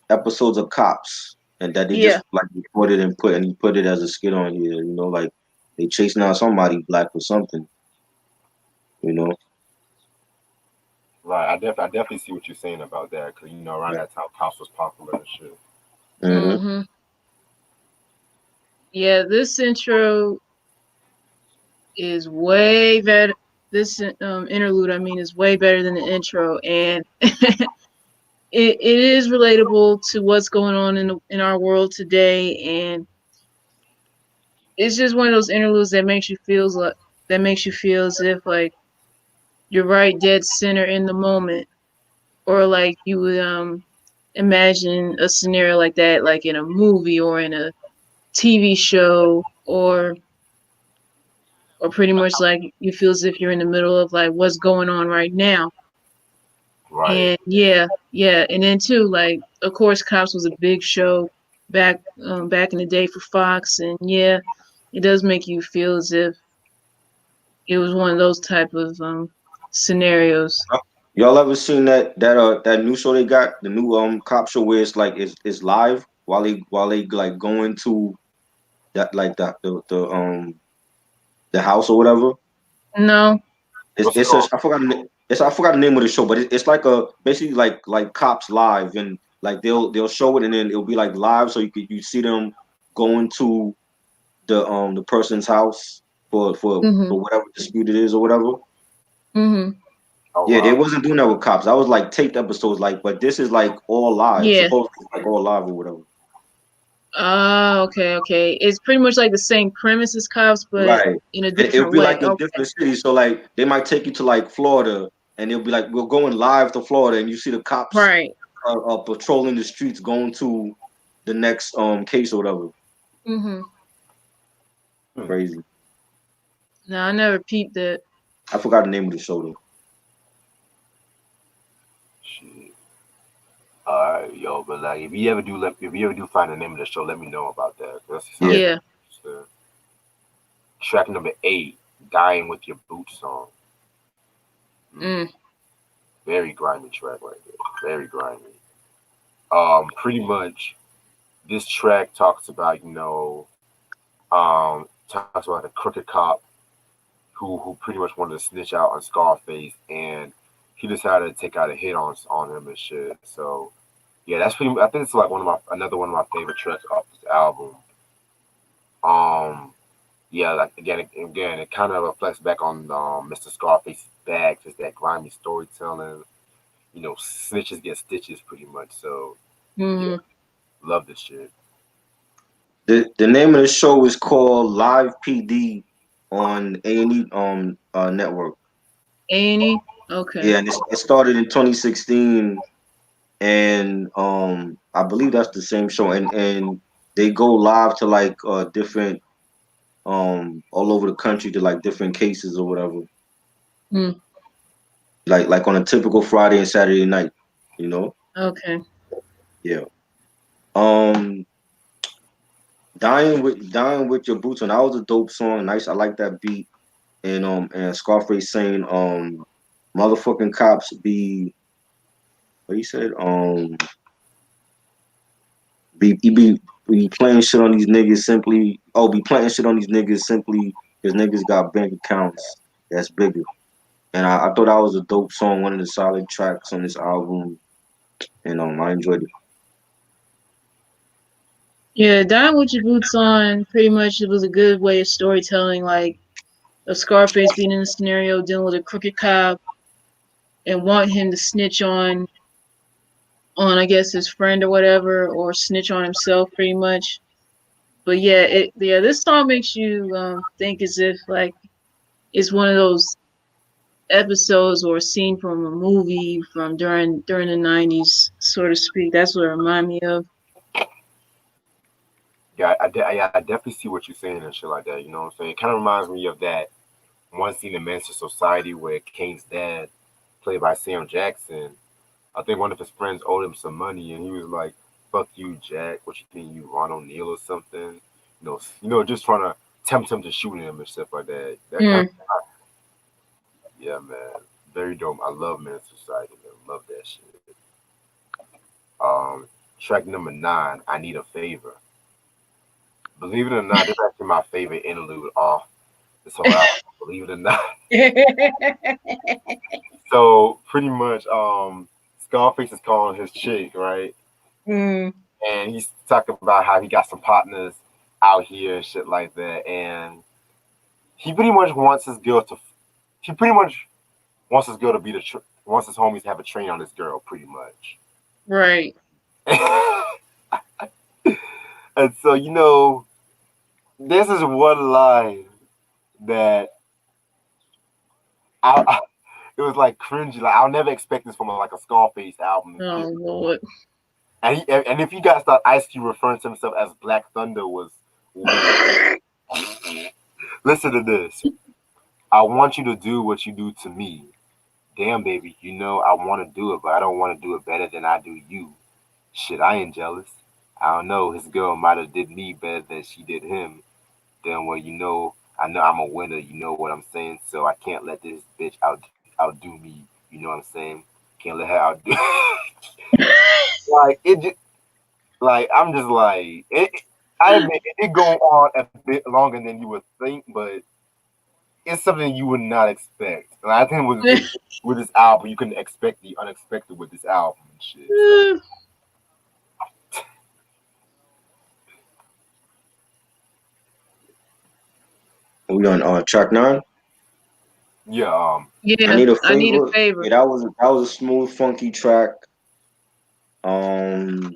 episodes of Cops, and that they Yeah. just like recorded and he put it as a skit on here. You know, like they chasing out somebody black or something. You know. Right. I definitely see what you're saying about that because you know around that time Cops was popular and shit. Mm-hmm. Mm-hmm. Yeah, this intro is way better. This interlude, I mean, is way better than the intro, and it is relatable to what's going on in our world today, and it's just one of those interludes that makes you feel as if like you're right dead center in the moment, or like you would imagine a scenario like that, like in a movie or in a TV show, or pretty much like you feel as if you're in the middle of like what's going on right now. Right. And yeah, and then too, like of course, Cops was a big show back in the day for Fox, and yeah, it does make you feel as if it was one of those type of scenarios. Y'all ever seen that new show they got, the new cop show where it's like it's live while they like go into that like the house or whatever. No. It's What's it it's a, called? I forgot the name of the show, but it's like a basically like cops live, and like they'll show it and then it'll be like live, so you see them going to the person's house Mhm. for whatever dispute it is or whatever. Mhm. Oh Yeah, they wow. wasn't doing that with cops. That was like taped episodes, like, but this is like all live. Yeah. Supposedly it's like all live or whatever. Ah, okay, okay. It's pretty much like the same premise as Cops, but Right. in a And it'll different be way. like in Okay. different cities. So like they might take you to like Florida, and they'll be like, we're going live to Florida, and you see the cops Right. patrolling the streets, going to the next case or whatever. Mhm. Hmm. Crazy. No, I never peeped it. I forgot the name of the show though. Shit. Alright, yo, but like if you ever do find the name of the show, let me know about that. That sounds Yeah. Yeah. interesting. Track number 8, "Dying with Your Boots On." Mm, Mm. very grimy track right there. Very grimy. Pretty much this track talks about talks about a crooked cop who pretty much wanted to snitch out on Scarface, and he decided to take out a hit on him and shit. So yeah, that's pretty. I think it's like another one of my favorite tracks off this album. Um, yeah, like again, it kind of reflects back on Mr. Scarface's bag, just that grimy storytelling. Snitches get stitches, pretty much. So yeah, Mhm. love this shit. The name of the show is called Live PD on A&E network. Annie. Okay. Yeah, and it started in 2016, and I believe that's the same show, and they go live to like different all over the country to like different cases or whatever. Mm. Like on a typical Friday and Saturday night, you know? Okay. Yeah. Um Dying with Your Boots On. That was a dope song. Nice. I like that beat. And Scarface saying motherfucking cops be what he said? Be playing shit on these niggas simply be planting shit on these niggas simply because niggas got bank accounts that's bigger. And I thought that was a dope song, one of the solid tracks on this album, and I enjoyed it. Yeah, Dying with Your Boots On, pretty much it was a good way of storytelling, like of Scarface being in a scenario dealing with a crooked cop and want him to snitch on I guess his friend or whatever, or snitch on himself pretty much. But yeah, this song makes you think as if like it's one of those episodes or a scene from a movie from during the '90s, so to speak. That's what it remind me of. Yeah, I definitely see what you're saying and shit like that. You know what I'm saying? It kind of reminds me of that one scene in Men's Society where Kane's dad, played by Sam Jackson, I think one of his friends owed him some money, and he was like, "Fuck you, Jack. What you think you Ron O'Neal or something?" Just trying to tempt him to shoot him and stuff like that. That kind Mm. of yeah, man, very dope. I love Men's Society, man. Love that shit. Um, Track number 9, I Need a Favor. Believe it or not, this is actually my favorite interlude off this whole album. Believe it or not. So pretty much, Scarface is calling his chick, right? mm, And he's talking about how he got some partners out here and shit like that. And he pretty much wants his girl to. He pretty much wants his girl to be wants his homies to have a train on this girl, pretty much. right. And so this is one line that I it was like cringy. Like I'll never expect this from like a Scarface album. Oh Lord. And if you guys thought Ice Cube referring to himself as Black Thunder was weird, listen to this. I want you to do what you do to me. Damn, baby, I want to do it, but I don't want to do it better than I do you. Shit, I ain't jealous. I don't know. His girl might have did me better than she did him. Then, well, I know I'm a winner. You know what I'm saying? So I can't let this bitch outdo me. You know what I'm saying? Can't let her outdo. Like it just, like I'm just like it. I admit it did go on a bit longer than you would think, but it's something you would not expect. And I think with this album, you couldn't expect the unexpected with this album and shit. So. We on track 9. Yeah. Yeah, I need a I need a favor. favor. Yeah, that was a smooth, funky track. Um,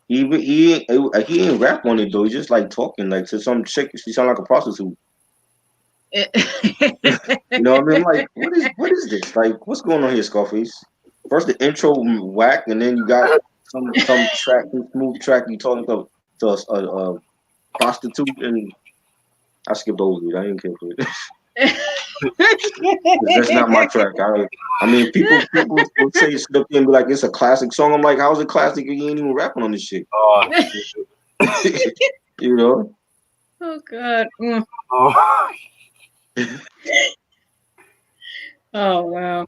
he ain't rap on it though. He just like talking like to some chick. She sound like a prostitute. You know what I mean? Like, what is this? Like, what's going on here, Scarface? First the intro whack, and then you got some track, some smooth track. You talking to a prostitute, and I skipped over it. I didn't care for it. That's not my track. I mean, people will say shit up there and be like, it's a classic song. I'm like, how's it classic? You ain't even rapping on this shit. Oh shit. You know? Oh God. Mm. Oh. Oh wow.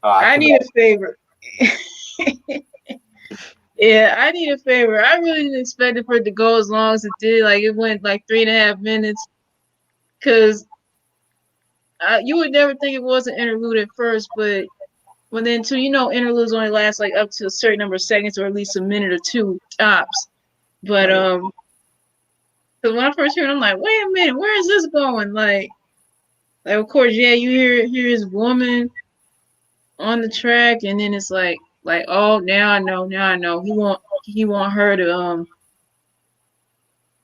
I I need a favor. Yeah, I need a favor. I really didn't expect it for it to go as long as it did. Like it went like 3.5 minutes. Cause you would never think it was an interlude at first, but when then too, interludes only last like up to a certain number of seconds or at least a minute or two tops. But because when I first heard it, I'm like, wait a minute, where is this going? Like of course, yeah, you hear his woman on the track, and then it's like oh, now I know he want her to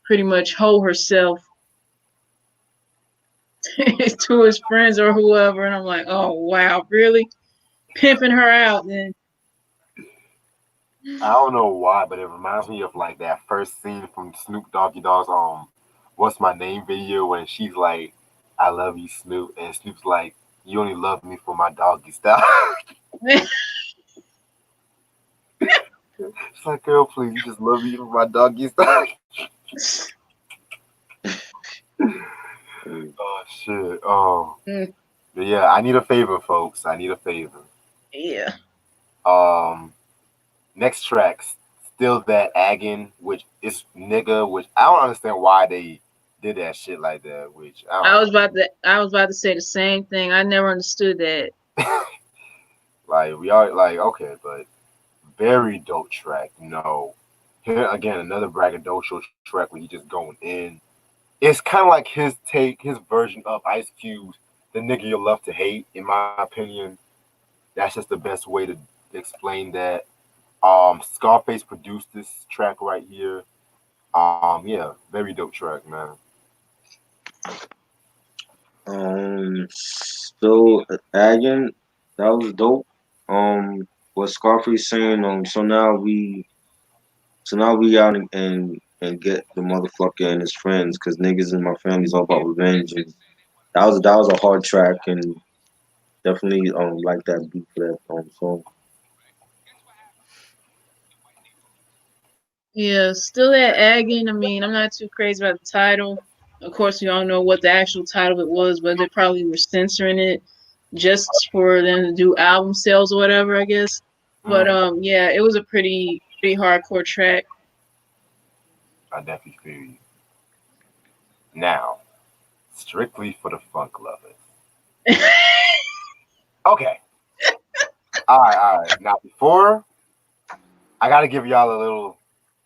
pretty much hold herself to his friends or whoever, and I'm like, oh wow, really pimping her out then. I don't know why, but it reminds me of like that first scene from Snoop Doggy Dogg's "What's My Name" video when she's like, "I love you, Snoop," and Snoop's like, "You only love me for my doggy style." It's like, girl, please, you just love me for my doggy style. Oh shit. But yeah, I need a favor, folks. I need a favor. Yeah. Next track, still that Agin, which is nigga, which I don't understand why they did that shit like that. Which I was about to say the same thing. I never understood that. like we are like okay, but very dope track. Here again another braggadocio track where he just going in. It's kind of like his version of Ice Cube's "The Nigga You Love to Hate." In my opinion, that's just the best way to explain that. Scarface produced this track right here. Yeah, very dope track, man. So again, that was dope. What Scarface saying. So now we out and get the motherfucker and his friends because niggas in my family's all about revenge. And that was a hard track and definitely like that beat for that song. Yeah, still that Agin. I mean, I'm not too crazy about the title. Of course, we all know what the actual title of it was, but they probably were censoring it just for them to do album sales or whatever, I guess. But Mm. yeah, it was a pretty pretty hardcore track. I definitely feel you. Now, strictly for the funk lovers. Okay. All right. Now, before I gotta give y'all a little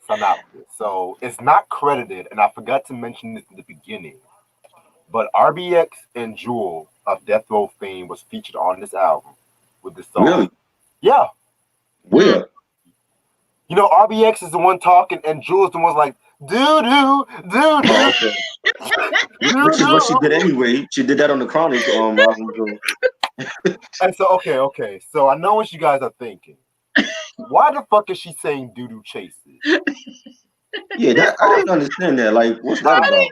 synopsis. So it's not credited, and I forgot to mention this in the beginning. But RBX and Jewel of Death Row fame was featured on this album with the song. Really? Yeah. Where? You know, RBX is the one talking, and Jewel is the one's like, doo doo, doo Oh, doo, okay. Which is what she doo did doo. anyway. She did that on the Chronic album. So. And so, okay. So I know what you guys are thinking. Why the fuck is she saying doo doo chases? Yeah, that I didn't understand that. Like, what's that about?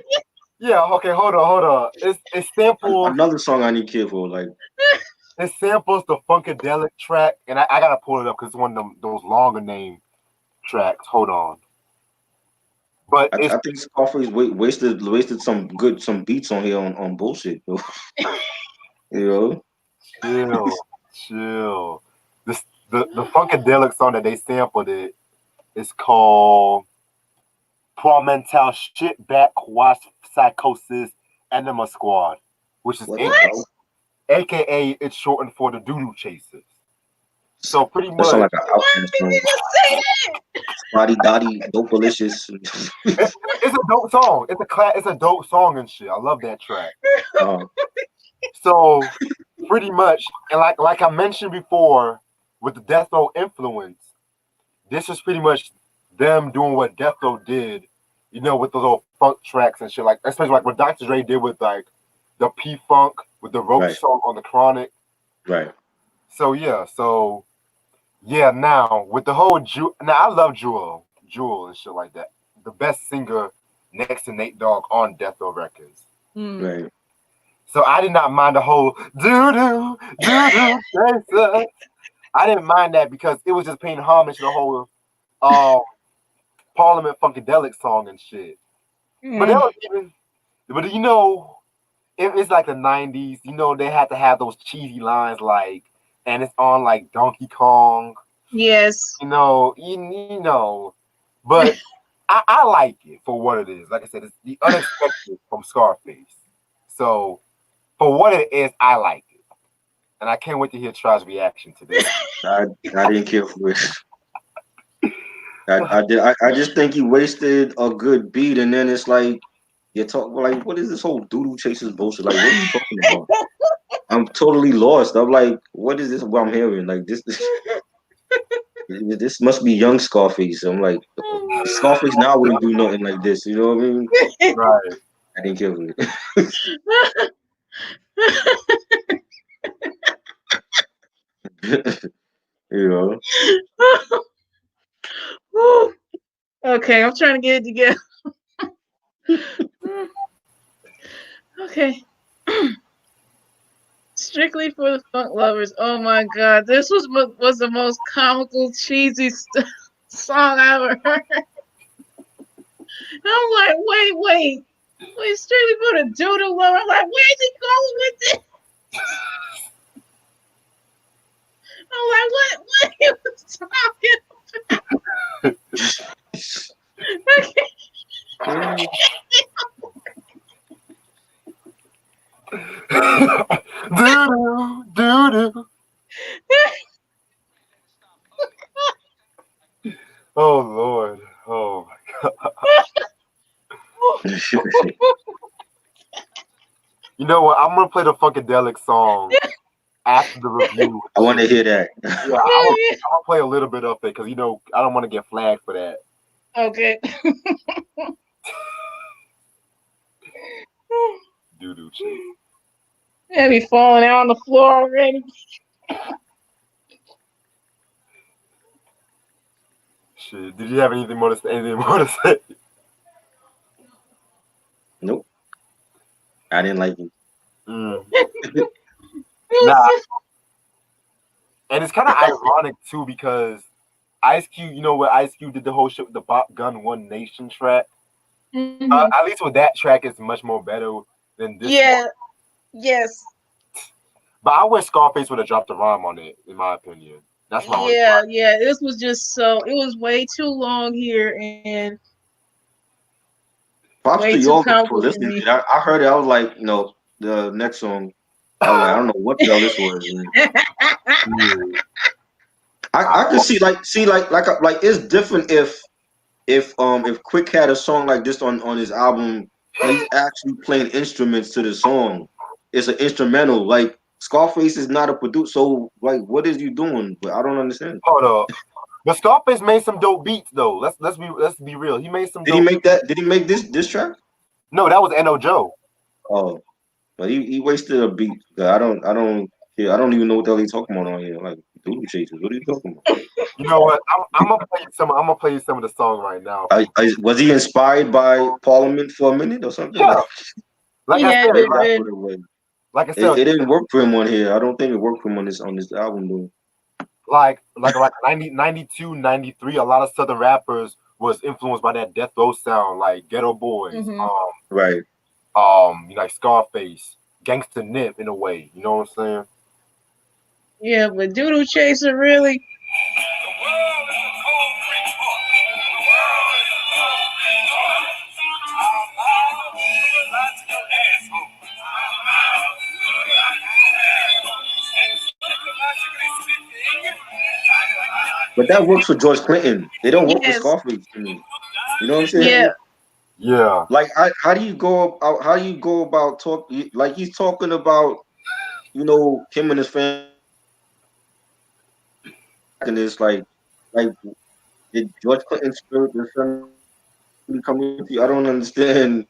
Yeah, okay, hold on. It samples Another song I need care for. Like, the Funkadelic track, and I gotta pull it up because it's one of those longer name tracks. Hold on. But I, it's I think Scarface wasted some beats on here on bullshit. Though. You chill. This the Funkadelic song that they sampled it is called Pro Mental Shit Back Wash Psychosis Enema Squad, which is what What? the hell? AKA it's shortened for the Doodoo Chasers. So pretty That sound much like an Why Outcast did song. you say that? Spotty Dotty, Dopalicious. it's a dope song. It's a dope song and shit. I love that track. uh, So pretty much, and like I mentioned before, with the Death Row influence, this is pretty much them doing what Death Row did, you know, with those old funk tracks and shit, like especially like what Dr. Dre did with like the P Funk with the Roach right, song on the Chronic. right. So now with the whole now I love Jewel and shit like that. The best singer next to Nate Dogg on Death Row Records. Right. So I did not mind the whole doo doo chaser. I didn't mind that because it was just paying homage to the whole um Parliament Funkadelic song and shit. But that was even, but you know, it's like the '90s. You know, they had to have those cheesy lines like, and it's on like Donkey Kong. Yes. You know, but I like it for what it is. Like I said, it's the unexpected from Scarface. So for what it is, I like it, and I can't wait to hear Try's reaction to this. I didn't care for it. I just think he wasted a good beat, and then it's like you talk like, what is this whole doodle chasers bullshit? Like, what are you talking about? I'm totally lost. I'm like, what is this? What I'm hearing? Like this must be young Scarface. I'm like, Scarface now wouldn't do nothing like this. You know what I mean? Right. I didn't care for it. You know? Okay, I'm trying to get it together. Okay. Strictly for the funk lovers. Oh my god, this was the most comical, cheesy song I ever heard. I'm like, wait, strictly for the doodle lover. I'm like, where's he going with this? I'm like, what he was talking about? Doo. Oh Lord. Oh my God. You know what? I'm gonna play the Funkadelic song after the review. I want to hear that. Yeah, I'm gonna play a little bit of it because you know I don't want to get flagged for that. Okay. Doo cheese. Yeah, be falling out on the floor already. Shit. Did you have anything more to say? Nope. I didn't like it. Nah. And it's kind of ironic too because Ice Cube, you know what Ice Cube did the whole shit with the Bop Gun One Nation track. Mm-hmm. At least with that track, it's much more better than this. Yeah. One. Yes. But I wish Scarface would have dropped a rhyme on it, in my opinion. That's my only Yeah, gripe. yeah. This was just so it was way too long here and Props way to too y'all for comical for listening. me. I heard it. I was like, the next song. I was like, I don't know what the hell this was. Man. Yeah. I could see like it's different if Quick had a song like this on his album and he's actually playing instruments to the song. It's an instrumental. Like Scarface is not a producer. So like, what is you doing? But I don't understand. Hold up. But Scarface made some dope beats though. Let's be real. He made some Did he dope. make that? Did he make this track? No, that was No Joe. Oh, but he wasted a beat. I don't yeah, I don't even know what the hell he's talking about on here. Like doodle chasers. What are you talking about? You know what? I'm gonna play you some. I'm gonna play you some of the song right now. Was he inspired by Parliament for a minute or something? Yeah, Like like He I had said, to maybe have that's like what been. it was. like I said, It didn't work for him on here. I don't think it worked for him on this album though. like 90, 92, 93. A lot of Southern rappers was influenced by that death row sound, like Ghetto Boys, Hmm. Right. like Scarface, Gangsta Nip in a way. You know what I'm saying? Yeah, but Doodle Chaser really. But that works for George Clinton. They don't work for Yes. Scarface to me. You know what I'm Yeah. saying? Yeah. Like, how do you go about talk like he's talking about him and his family and it's like did George Clinton's spirit the family come with you? I don't understand.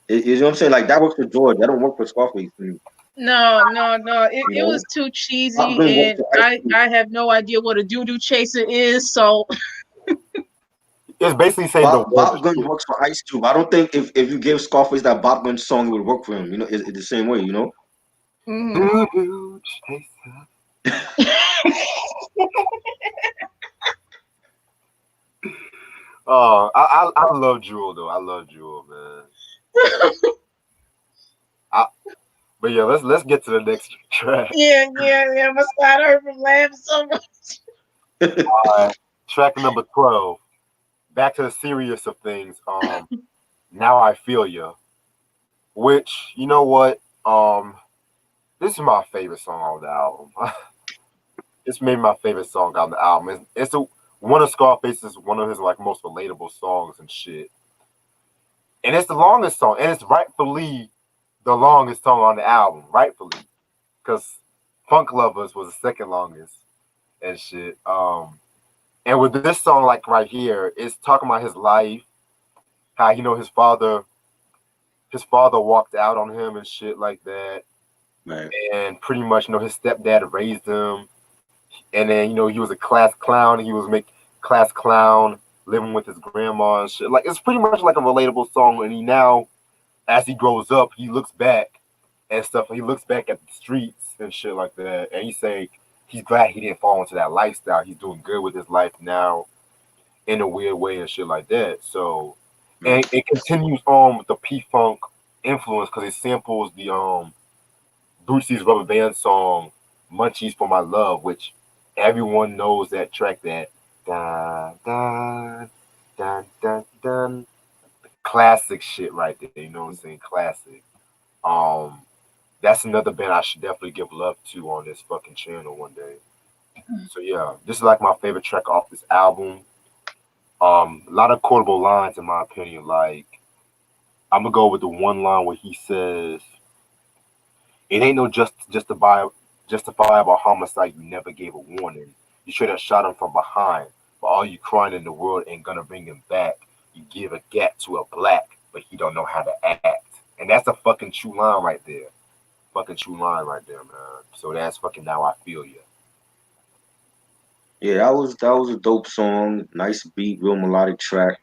You know what I'm saying? Like that works for George. That don't work for Scarface to me. No, no, no. It, You it know, was too Bob cheesy, Glenn worked and for Ice Cube. I have no idea what a Doodoo Chaser is. So. It's basically saying the Bob word Glenn shit. works for Ice Cube. I don't think if you gave Scarface that Bob Glenn song, it would work for him. You know, it's the same way. You know. Hmm. Doo-doo chaser. Oh, I love Jewel though. I love Jewel, man. I, but yeah, let's get to the next track. Yeah, yeah, yeah. My side hurt from laughing so much. Track number 12. Back to the serious of things. Now I feel ya. Which you know what? This is my favorite song on the album. It's maybe my favorite song on the album. One of Scarface's one of his like most relatable songs and shit. And it's the longest song, and it's rightfully the longest song on the album, rightfully, because Funk Lovers was the second longest and shit. And with this song, like right here, it's talking about his life, how his father walked out on him and shit like that, Right. and pretty much his stepdad raised him, and then he was a class clown. He was make class clown living with his grandma and shit. Like it's pretty much like a relatable song. And he now, as he grows up, he looks back and stuff. He looks back at the streets and shit like that, and he say he's glad he didn't fall into that lifestyle. He's doing good with his life now in a weird way and shit like that. So, Right. and it continues on with the P Funk influence because it samples the Bootsy's Rubber Band song "Munchies for My Love," which everyone knows that track. That dun dun dun dun dun, classic shit right there. You know what I'm saying? Classic. Um, that's another band I should definitely give love to on this fucking channel one day. So yeah, this is like my favorite track off this album. A lot of quotable lines in my opinion. Like I'm gonna go with the one line where he says, "It ain't no justifiable homicide. You never gave a warning. You should have shot him from behind. But all you crying in the world ain't gonna bring him back. You give a gat to a black, but he don't know how to act." And that's a fucking true line right there. Fucking true line right there, man. So that's fucking Now I Feel You. Yeah, that was a dope song. Nice beat, real melodic track.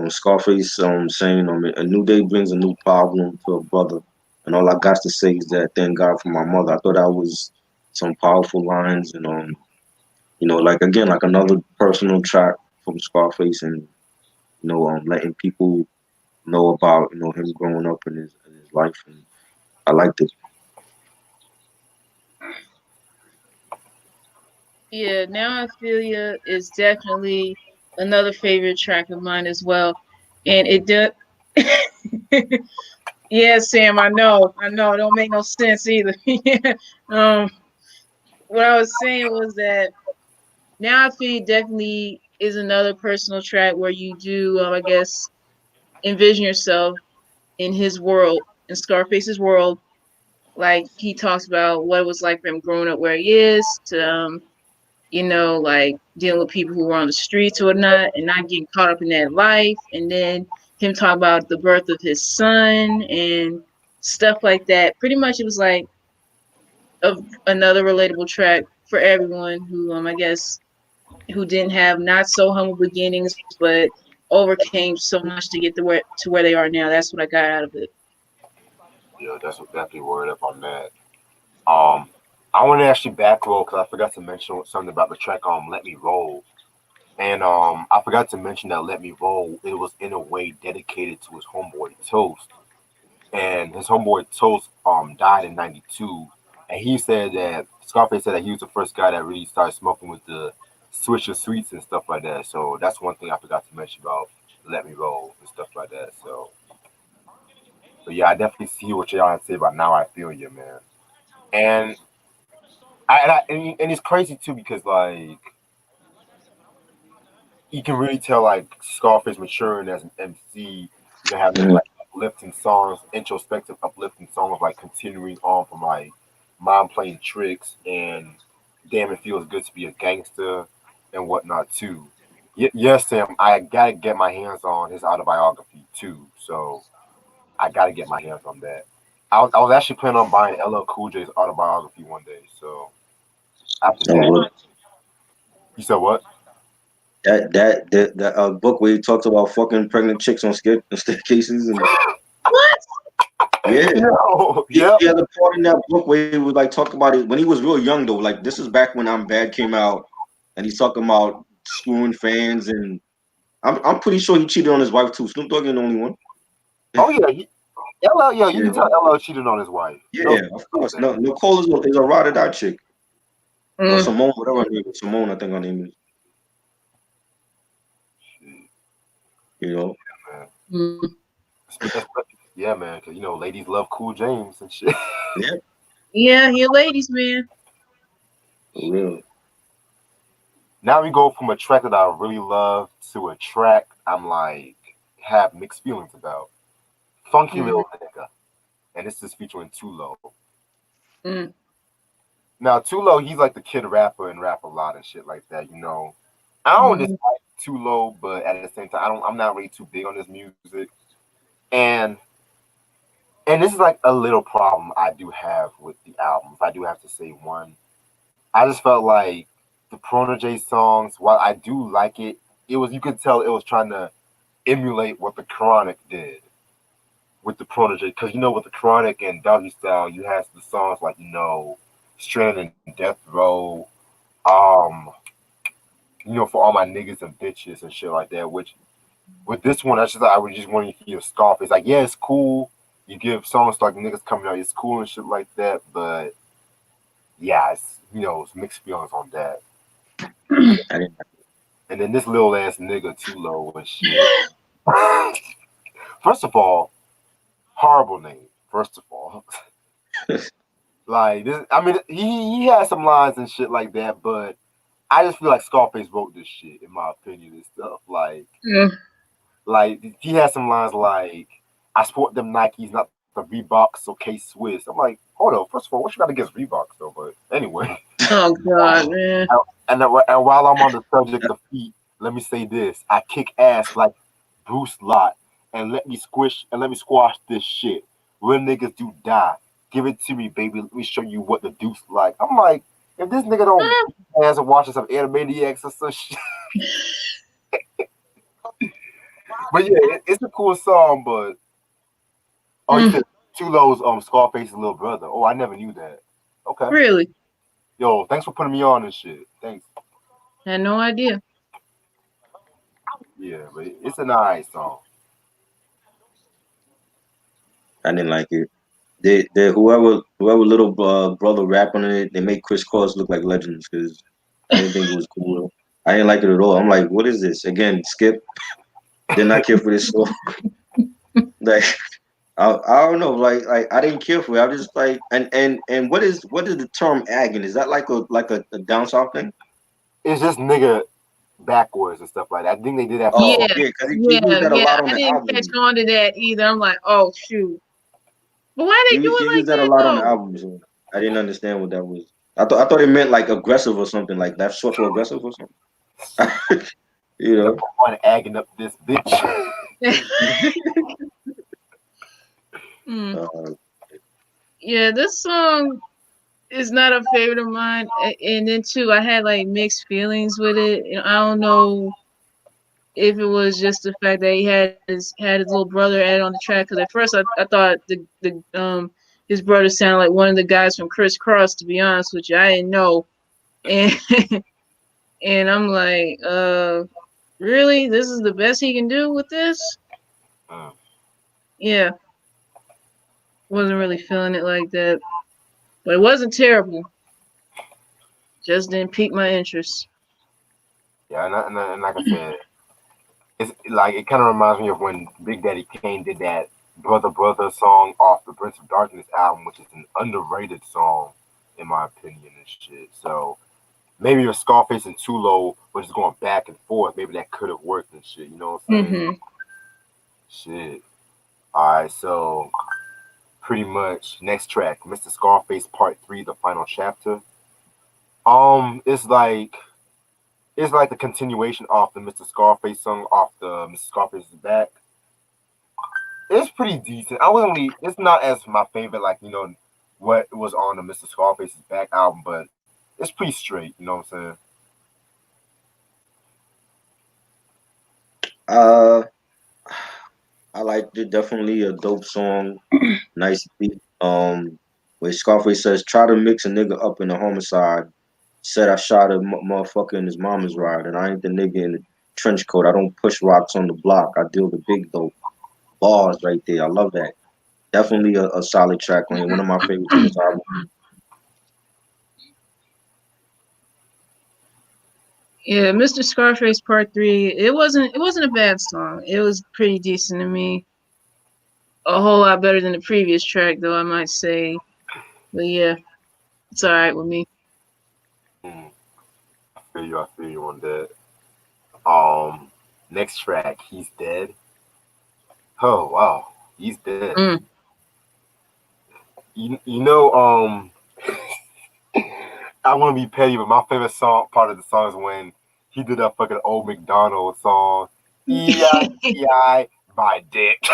Scarface saying a new day brings a new problem to a brother. And all I got to say is that thank God for my mother. I thought that was some powerful lines and like again, like another personal track from Scarface and letting people know about, him growing up in his life and I liked it. Yeah, Now I Feel Ya is definitely another favorite track of mine as well. And it does. Yeah, Sam, I know, it don't make no sense either. Yeah. Um, what I was saying was that Now I Feel Ya definitely is another personal track where you do, I guess, envision yourself in his world, in Scarface's world. Like he talks about what it was like for him growing up where he is, to like dealing with people who were on the streets or whatnot and not getting caught up in that life. And then him talk about the birth of his son and stuff like that. Pretty much it was like another relatable track for everyone who, I guess, who didn't have not so humble beginnings, but overcame so much to get to where they are now. That's what I got out of it. Yeah, that's what definitely word up on that. Um, I want to actually back roll because I forgot to mention something about the track. Let Me Roll. And I forgot to mention that "Let Me Roll." It was in a way dedicated to his homeboy Toast, and his homeboy Toast died in '92, and he said that Scarface said that he was the first guy that really started smoking with the Swisher Sweets and stuff like that. So that's one thing I forgot to mention about "Let Me Roll" and stuff like that. So yeah, I definitely see what y'all have to say about "Now I Feel You," man. And and it's crazy too because like you can really tell like Scarface maturing as an MC, having Mhm. like uplifting songs, introspective uplifting songs like continuing on from like Mom Playing Tricks and Damn It Feels Good to Be a Gangster and whatnot too. Yes, Sam, I gotta get my hands on his autobiography too. So I gotta get my hands on that. I was actually planning on buying LL Cool J's autobiography one day, so I have to Oh, check. well, You said what? that book where he talks about fucking pregnant chicks on staircases and What? yeah. No, He, yep. he had a part in that book where he would like talk about it when he was real young though. Like this is back when I'm Bad came out, and he's talking about screwing fans, and I'm pretty sure he cheated on his wife too. Snoop Dogg ain't the only one. Oh yeah, LL, yeah, you Yeah, can tell LL cheated on his wife. No, yeah, of course. No, Nicole is a ride or die chick, or Mm, Simone, whatever her name is. Simone, I think her name is. shit, You know, man. mm. Yeah, man, because ladies love Cool James and shit. yeah, Yeah, you ladies, man. for real. Now we go from a track that I really love to a track I'm like have mixed feelings about. Funky Mm, Little Nigga, and this is featuring Tulo. mm, Now Tulo, he's like the kid rapper and rap a lot and shit like that. I don't mm, dislike Tulo, but at the same time, I'm not really too big on this music. And and this is like a little problem I do have with the album. If I do have to say one, I just felt like the Protege songs, while I do like it, it was you could tell it was trying to emulate what the Chronic did with the Protege. Because with the Chronic and Doggy Style, you had the songs like Stranded in Death Row, um, for all my niggas and bitches and shit like that. Which with this one, that's just I would just want to hear Scarface. Like, yeah, it's cool. You give songs like niggas coming out, it's cool and shit like that. But yeah, it's mixed feelings on that. I didn't. And then this little ass nigga too low and shit. First of all, horrible name. First of all, like this, I mean, he has some lines and shit like that, but I just feel like Scarface wrote this shit in my opinion and stuff. mm. Like he has some lines like, "I sport them Nikes, not the Reeboks, okay, Swiss." I'm like, hold on. First of all, what you got against Reeboks though? But anyway. Oh God, man. And while I'm on the subject of feet, let me say this: I kick ass like Bruce Lott, and let me squash this shit. Real niggas do die. Give it to me, baby. Let me show you what the deuce like. I'm like, if this nigga don't Mm, beat ass and watching some Animaniacs or some shit. But yeah, it's a cool song. But oh, he mm. said Tulo's Scarface's little brother. Oh, I never knew that. Okay, Really? yo, thanks for putting me on this shit. Thanks. Had no idea. Yeah, but it's a nice song. I didn't like it. They whoever little brother rap on it, they make Chris Cross look like legends because I didn't think it was cool. I didn't like it at all. I'm like, what is this? Again, skip. Did not care for this song. Like I don't know. Like I didn't care for it. I was just like, and what is the term agging? Is that like a down south thing? It's just nigga backwards and stuff like that. I think they did that for Oh Yeah, all. yeah, because he used yeah, that a yeah. lot on I the didn't catch album. on to that either. I'm like, oh shoot. But why they do He it like used that a that lot on the though? album. So I didn't understand what that was. I thought it meant like aggressive or something like that, short for aggressive or something. you Number know. one, agging up this bitch. Mm. Uh, Yeah, this song is not a favorite of mine. And then too, I had like mixed feelings with it. And I don't know if it was just the fact that he had his little brother add on the track. Because at first I thought the his brother sounded like one of the guys from Criss Cross. To be honest with you, I didn't know. And and I'm like, really? This is the best he can do with this? Mm. Yeah, wasn't really feeling it like that. But it wasn't terrible. Just didn't pique my interest. Yeah, and like I said, it's like it kind of reminds me of when Big Daddy Kane did that "Brother Brother" song off the Prince of Darkness album, which is an underrated song in my opinion and shit. So maybe if Scarface and Tulo were just going back and forth, maybe that could have worked and shit. You know what I'm saying? Hmm. Shit. All right, so pretty much next track, Mr. Scarface Part 3, the final chapter. It's like the continuation of the Mr. Scarface song off the Mr. Scarface's back. It's pretty decent. I was only it's not as my favorite like what was on the Mr. Scarface's back album, but it's pretty straight. You know what I'm saying? uh, I liked it. Definitely a dope song. Nice beat. Where Scarface says, "Try to mix a nigga up in a homicide." Said I shot a motherfucker in his mama's ride, and I ain't the nigga in the trench coat. I don't push rocks on the block. I deal the big dope. Bars right there. I love that. Definitely a solid track on here. One of my favorites on this album. Yeah, Mr. Scarface Part 3. It wasn't a bad song. It was pretty decent to me. A whole lot better than the previous track, though I might say. But yeah, it's all right with me. Mm, I feel you on that. Next track, He's Dead. Oh wow, he's dead. Mm. You know, I want to be petty, but my favorite song part of the song is when he did that fucking old McDonald song. E-I-E-I, my dick.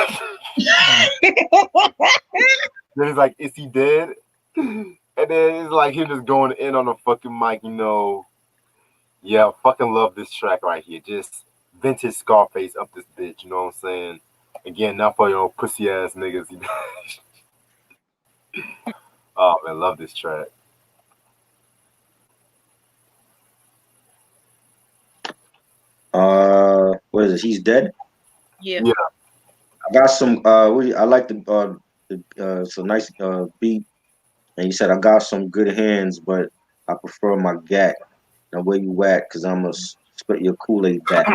Then he's like, is he dead? And then it's like him just going in on the fucking mic. Yeah, I fucking love this track right here. Just vintage Scarface up this bitch, you know what I'm saying? Again, not for your pussy ass niggas. Oh man, love this track. What is it? He's dead. Yeah. Yeah, I got some. I like it's a nice beat, and he said I got some good hands, but I prefer my gat. Now where you at? Cause I'ma spit your Kool-Aid back.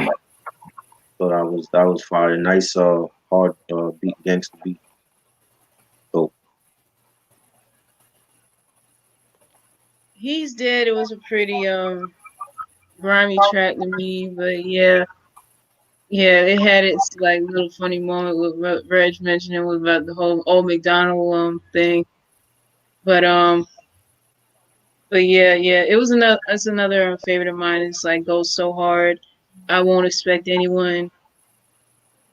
So that was fire. Nice hard beat, gangster beat. So He's Dead. It was a pretty grimy track to me, but yeah. Yeah, it had its like little funny moment with Reg mentioning was about the whole old McDonald thing. But yeah, it was another. It's another favorite of mine. It's like goes so hard. I won't expect anyone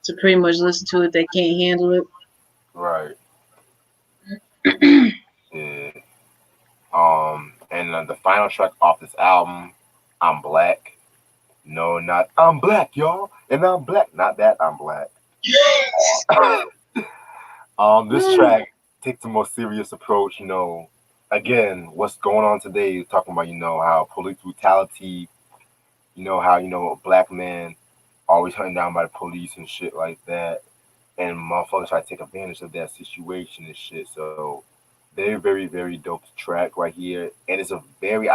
to pretty much listen to it that can't handle right. it. Yeah. And the final track off this album, I'm Black. No, not I'm black, y'all, and I'm black. Not that I'm black. This track takes a more serious approach. Again, what's going on today? Talking about how police brutality. How a black man always hunted down by the police and shit like that, and motherfuckers try to take advantage of that situation and shit. So very, very, very dope track right here, and it's a very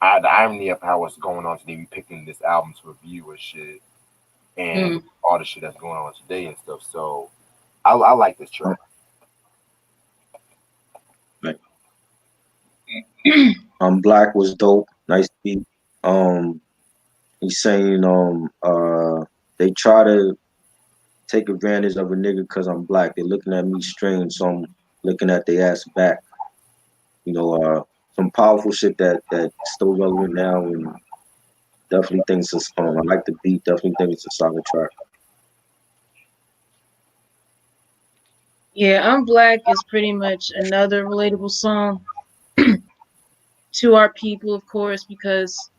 the irony of how what's going on today, we picking this album to review and shit, and Mm. with all the shit that's going on today and stuff. So I like this track. Like, Black was dope. Nice beat. Um, he's saying they try to take advantage of a nigga because I'm black. They're looking at me strange, so I'm looking at their ass back. You know, some powerful shit that still relevant now, and definitely think it's I like the beat. Definitely think it's a solid track. Yeah, I'm Black is pretty much another relatable song to our people, of course, because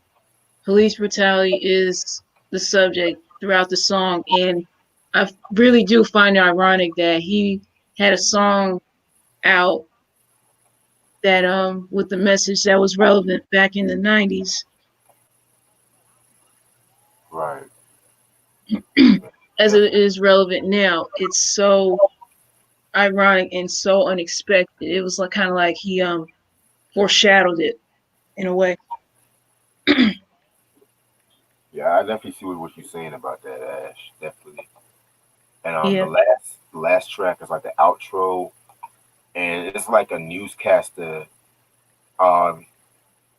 police brutality is the subject throughout the song, and I really do find it ironic that he had a song out that with the message that was relevant back in the 90s Right. as That's it is relevant now. It's so ironic and so unexpected. It was like kind of like he foreshadowed it in a way. yeah. I definitely see what you're saying about that, Ash. Definitely. And Yeah. the last track is like the outro, and it's like a newscaster. Um,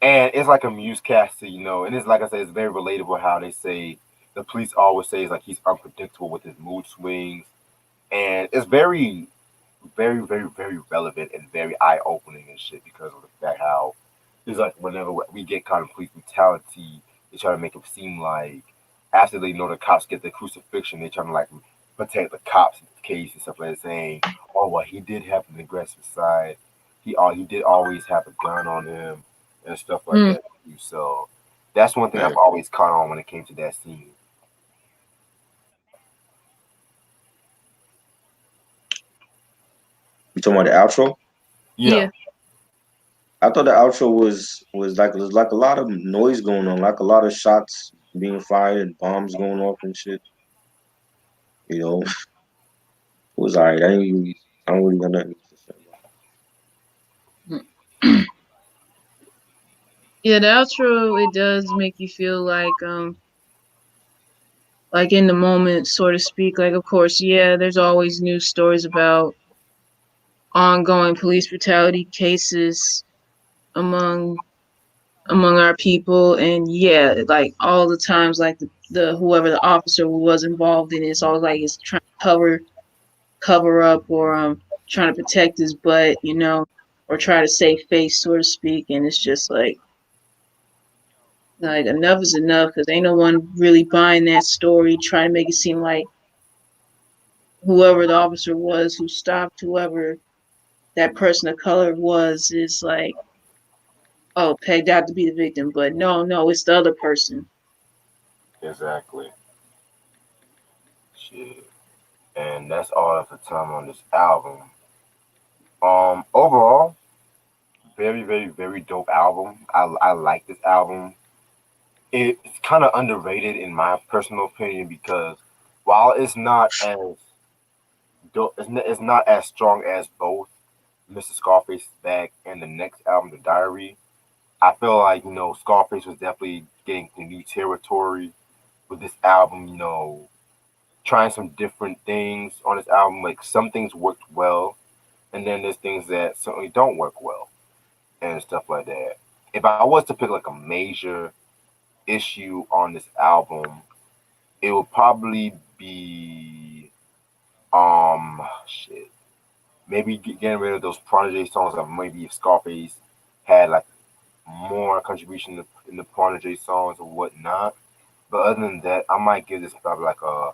and it's like a newscaster, you know. And it's like I said, it's very relatable how they say the police always say is like he's unpredictable with his mood swings, and it's very relevant and very eye opening and shit because of the fact how it's like whenever we get caught in police brutality, they try to make it seem like after they know the cops get the crucifixion, they try to like protect the cops' case and stuff like that, saying, "Oh, well, he did have an aggressive side. He did always have a gun on him and stuff like Mm. that." Too. So that's one thing I've Right. always caught on when it came to that scene. You talking about the outro? Yeah, Yeah. I thought the outro was like a lot of noise going on, like a lot of shots being fired and bombs going off and shit. You know, it was alright. I don't really got nothing to say about Yeah, the outro it does make you feel like in the moment, so to speak. Like of course, yeah, there's always news stories about ongoing police brutality cases among among our people, and yeah, like all the times like the whoever the officer was involved in it's always like it's trying to cover up or trying to protect his butt, or try to save face, so to speak. And it's just like enough is enough because ain't no one really buying that story, trying to make it seem like whoever the officer was who stopped whoever that person of color was is like, oh, pegged out to be the victim. But no, it's the other person. exactly. Shit. And that's all of the time on this album. Overall, very dope album. I like this album. It's kind of underrated in my personal opinion because while it's not as it's not as strong as both Mr. Scarface's Back and the next album, The Diary. I feel like Scarface was definitely getting to new territory with this album. Trying some different things on this album. Like some things worked well, and then there's things that certainly don't work well and stuff like that. If I was to pick like a major issue on this album, it would probably be shit. Maybe getting rid of those Prodigy songs. Or maybe if Scarface had like more contribution in the Prodigy songs or whatnot. But other than that, I might give this probably like a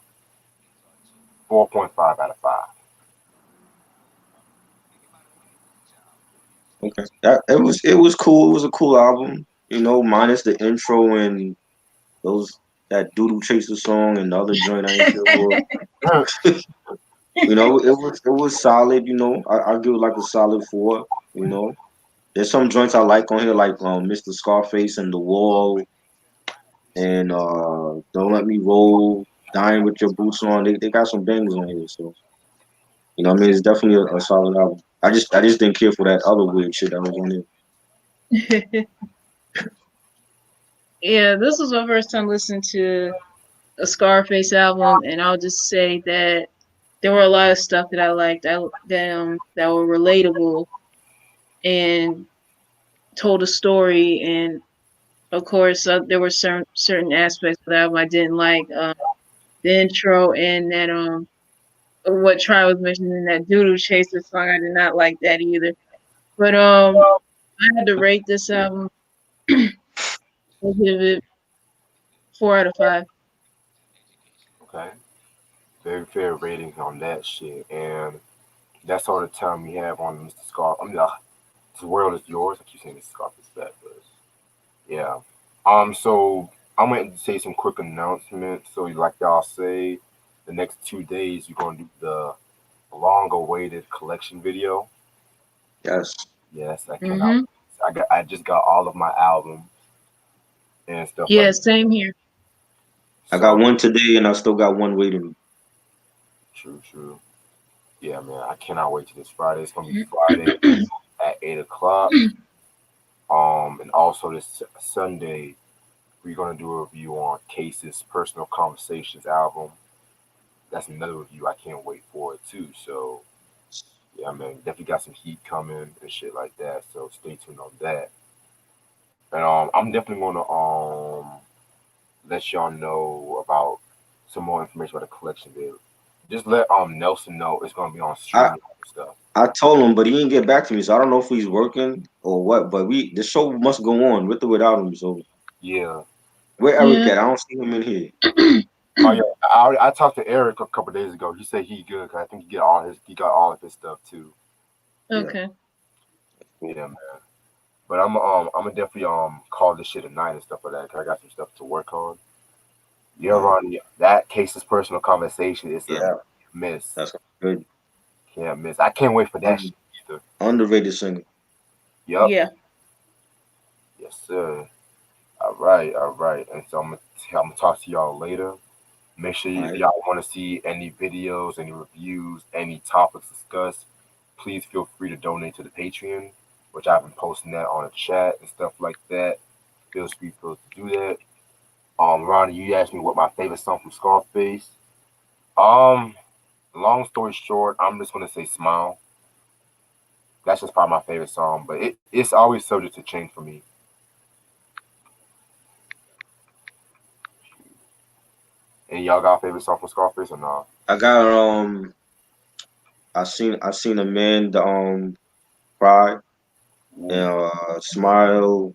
4.5 out of 5. it. Okay, it was cool. It was a cool album. You know, minus the intro and those that Doodle Chaser song and the other joint I ain't care for. You know, it was solid. You know, I give it like a solid 4. You know, there's some joints I like on here, like Mr. Scarface and The Wall and Don't Let Me Roll, Dying with Your Boots On. They got some bangers on here, so you know, what I mean, it's definitely a solid album. I just didn't care for that other weird shit that was on there. Yeah, this was my first time listening to a Scarface album, and I'll just say that there were a lot of stuff that I liked. That were relatable and told a story, and of course, there were certain aspects of the album I didn't like. The intro and that what Try was mentioning, that Doodoo Chaser song, I did not like that either. But I had to rate this album. I'll give it 4 out of 5. Okay, very fair ratings on that shit, and that's all the time we have on Mr. Scar. I mean, this world is yours. I keep saying Mr. Scarface that, but yeah. So I'm going to say some quick announcements. So, like y'all say, the next 2 days you're gonna do the long-awaited collection video. Yes, Yes, I cannot. Mm-hmm. I just got all of my albums and stuff like Yeah, that. same here. I got So one today, and I still got one waiting. true, true. Yeah, man, I cannot wait till this Friday. It's gonna be Friday at 8 o'clock. And also this Sunday we're gonna do a review on Case's Personal Conversations album. That's another review I can't wait for it too. So yeah, man, definitely got some heat coming and shit like that. So stay tuned on that. And I'm definitely gonna let y'all know about some more information about the collection video. Just let Nelson know it's gonna be on I streaming and stuff. I told him, but he didn't get back to me, so I don't know if he's working or what. But the show must go on with or without him. So Yeah. where Eric Yeah. at? I don't see him in here. Oh yeah. I talked to Eric a couple days ago. He said he good. 'Cause I think he got all of his stuff too. Yeah, Okay. cool. Yeah, man. But I'm gonna definitely call this shit a night and stuff like that. 'Cause I got some stuff to work on. Yeah, All right. Ronnie. That Case's Personal Conversation is a Yeah, miss. that's good. Can't miss. I can't wait for that Um, shit either. underrated singer. Yep. Yeah. Yes, sir. All right, all right. And so I'm gonna talk to y'all later. Make sure All if right. y'all want to see any videos, any reviews, any topics discussed, please feel free to donate to the Patreon, which I've been posting that on the chat and stuff like that. Feel free to do that. Ronnie, you asked me what my favorite song from Scarface. Um, long story short, I'm just gonna say "Smile." That's just probably my favorite song, but it's always subject to change for me. And y'all got a favorite song from Scarface or not? I got I seen a man cry and Ooh, smile.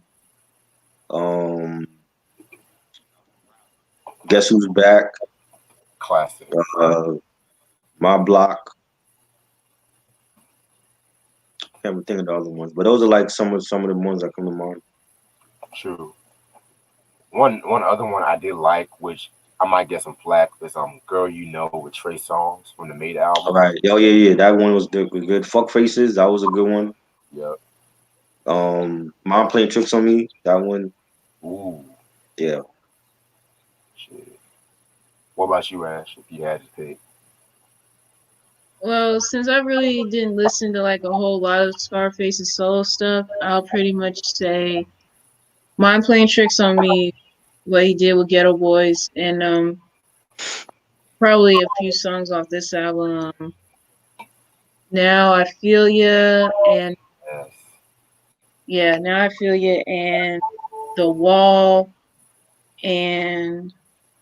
Um, guess who's back? classic. Uh, my block. Can't even think of the other ones, but those are like some of the ones that come to mind. True. One other one I did like, which I might get some flack, is "Girl You Know" with Trey Songz from the Made All album. right. Oh yeah, yeah. That one was good. Fuck faces. That was a good one. Yep. Mom playing tricks on me. That one. Ooh, Yeah. shit. What about you, Ash? If you had to pick, Well, since I really didn't listen to like a whole lot of Scarface's solo stuff, I'll pretty much say Mind Playing Tricks on Me, what he did with Ghetto Boys, and probably a few songs off this album. Now I Feel Ya, and yes, yeah, Now I Feel Ya, and The Wall, and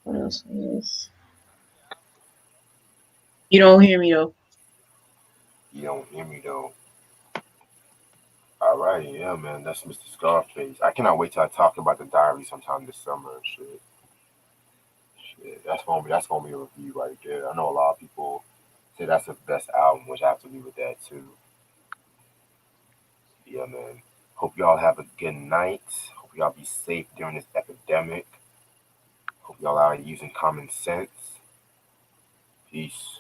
what else was? You Don't Hear Me Though. you don't hear me though. All right, yeah, man, that's Mr. Scarface. I cannot wait till I talk about the diary sometime this summer. Shit, shit, that's gonna be a review right there. I know a lot of people say that's the best album, which I have to agree with that too. Yeah, man. Hope y'all have a good night. Hope y'all be safe during this epidemic. Hope y'all are using common sense. Peace.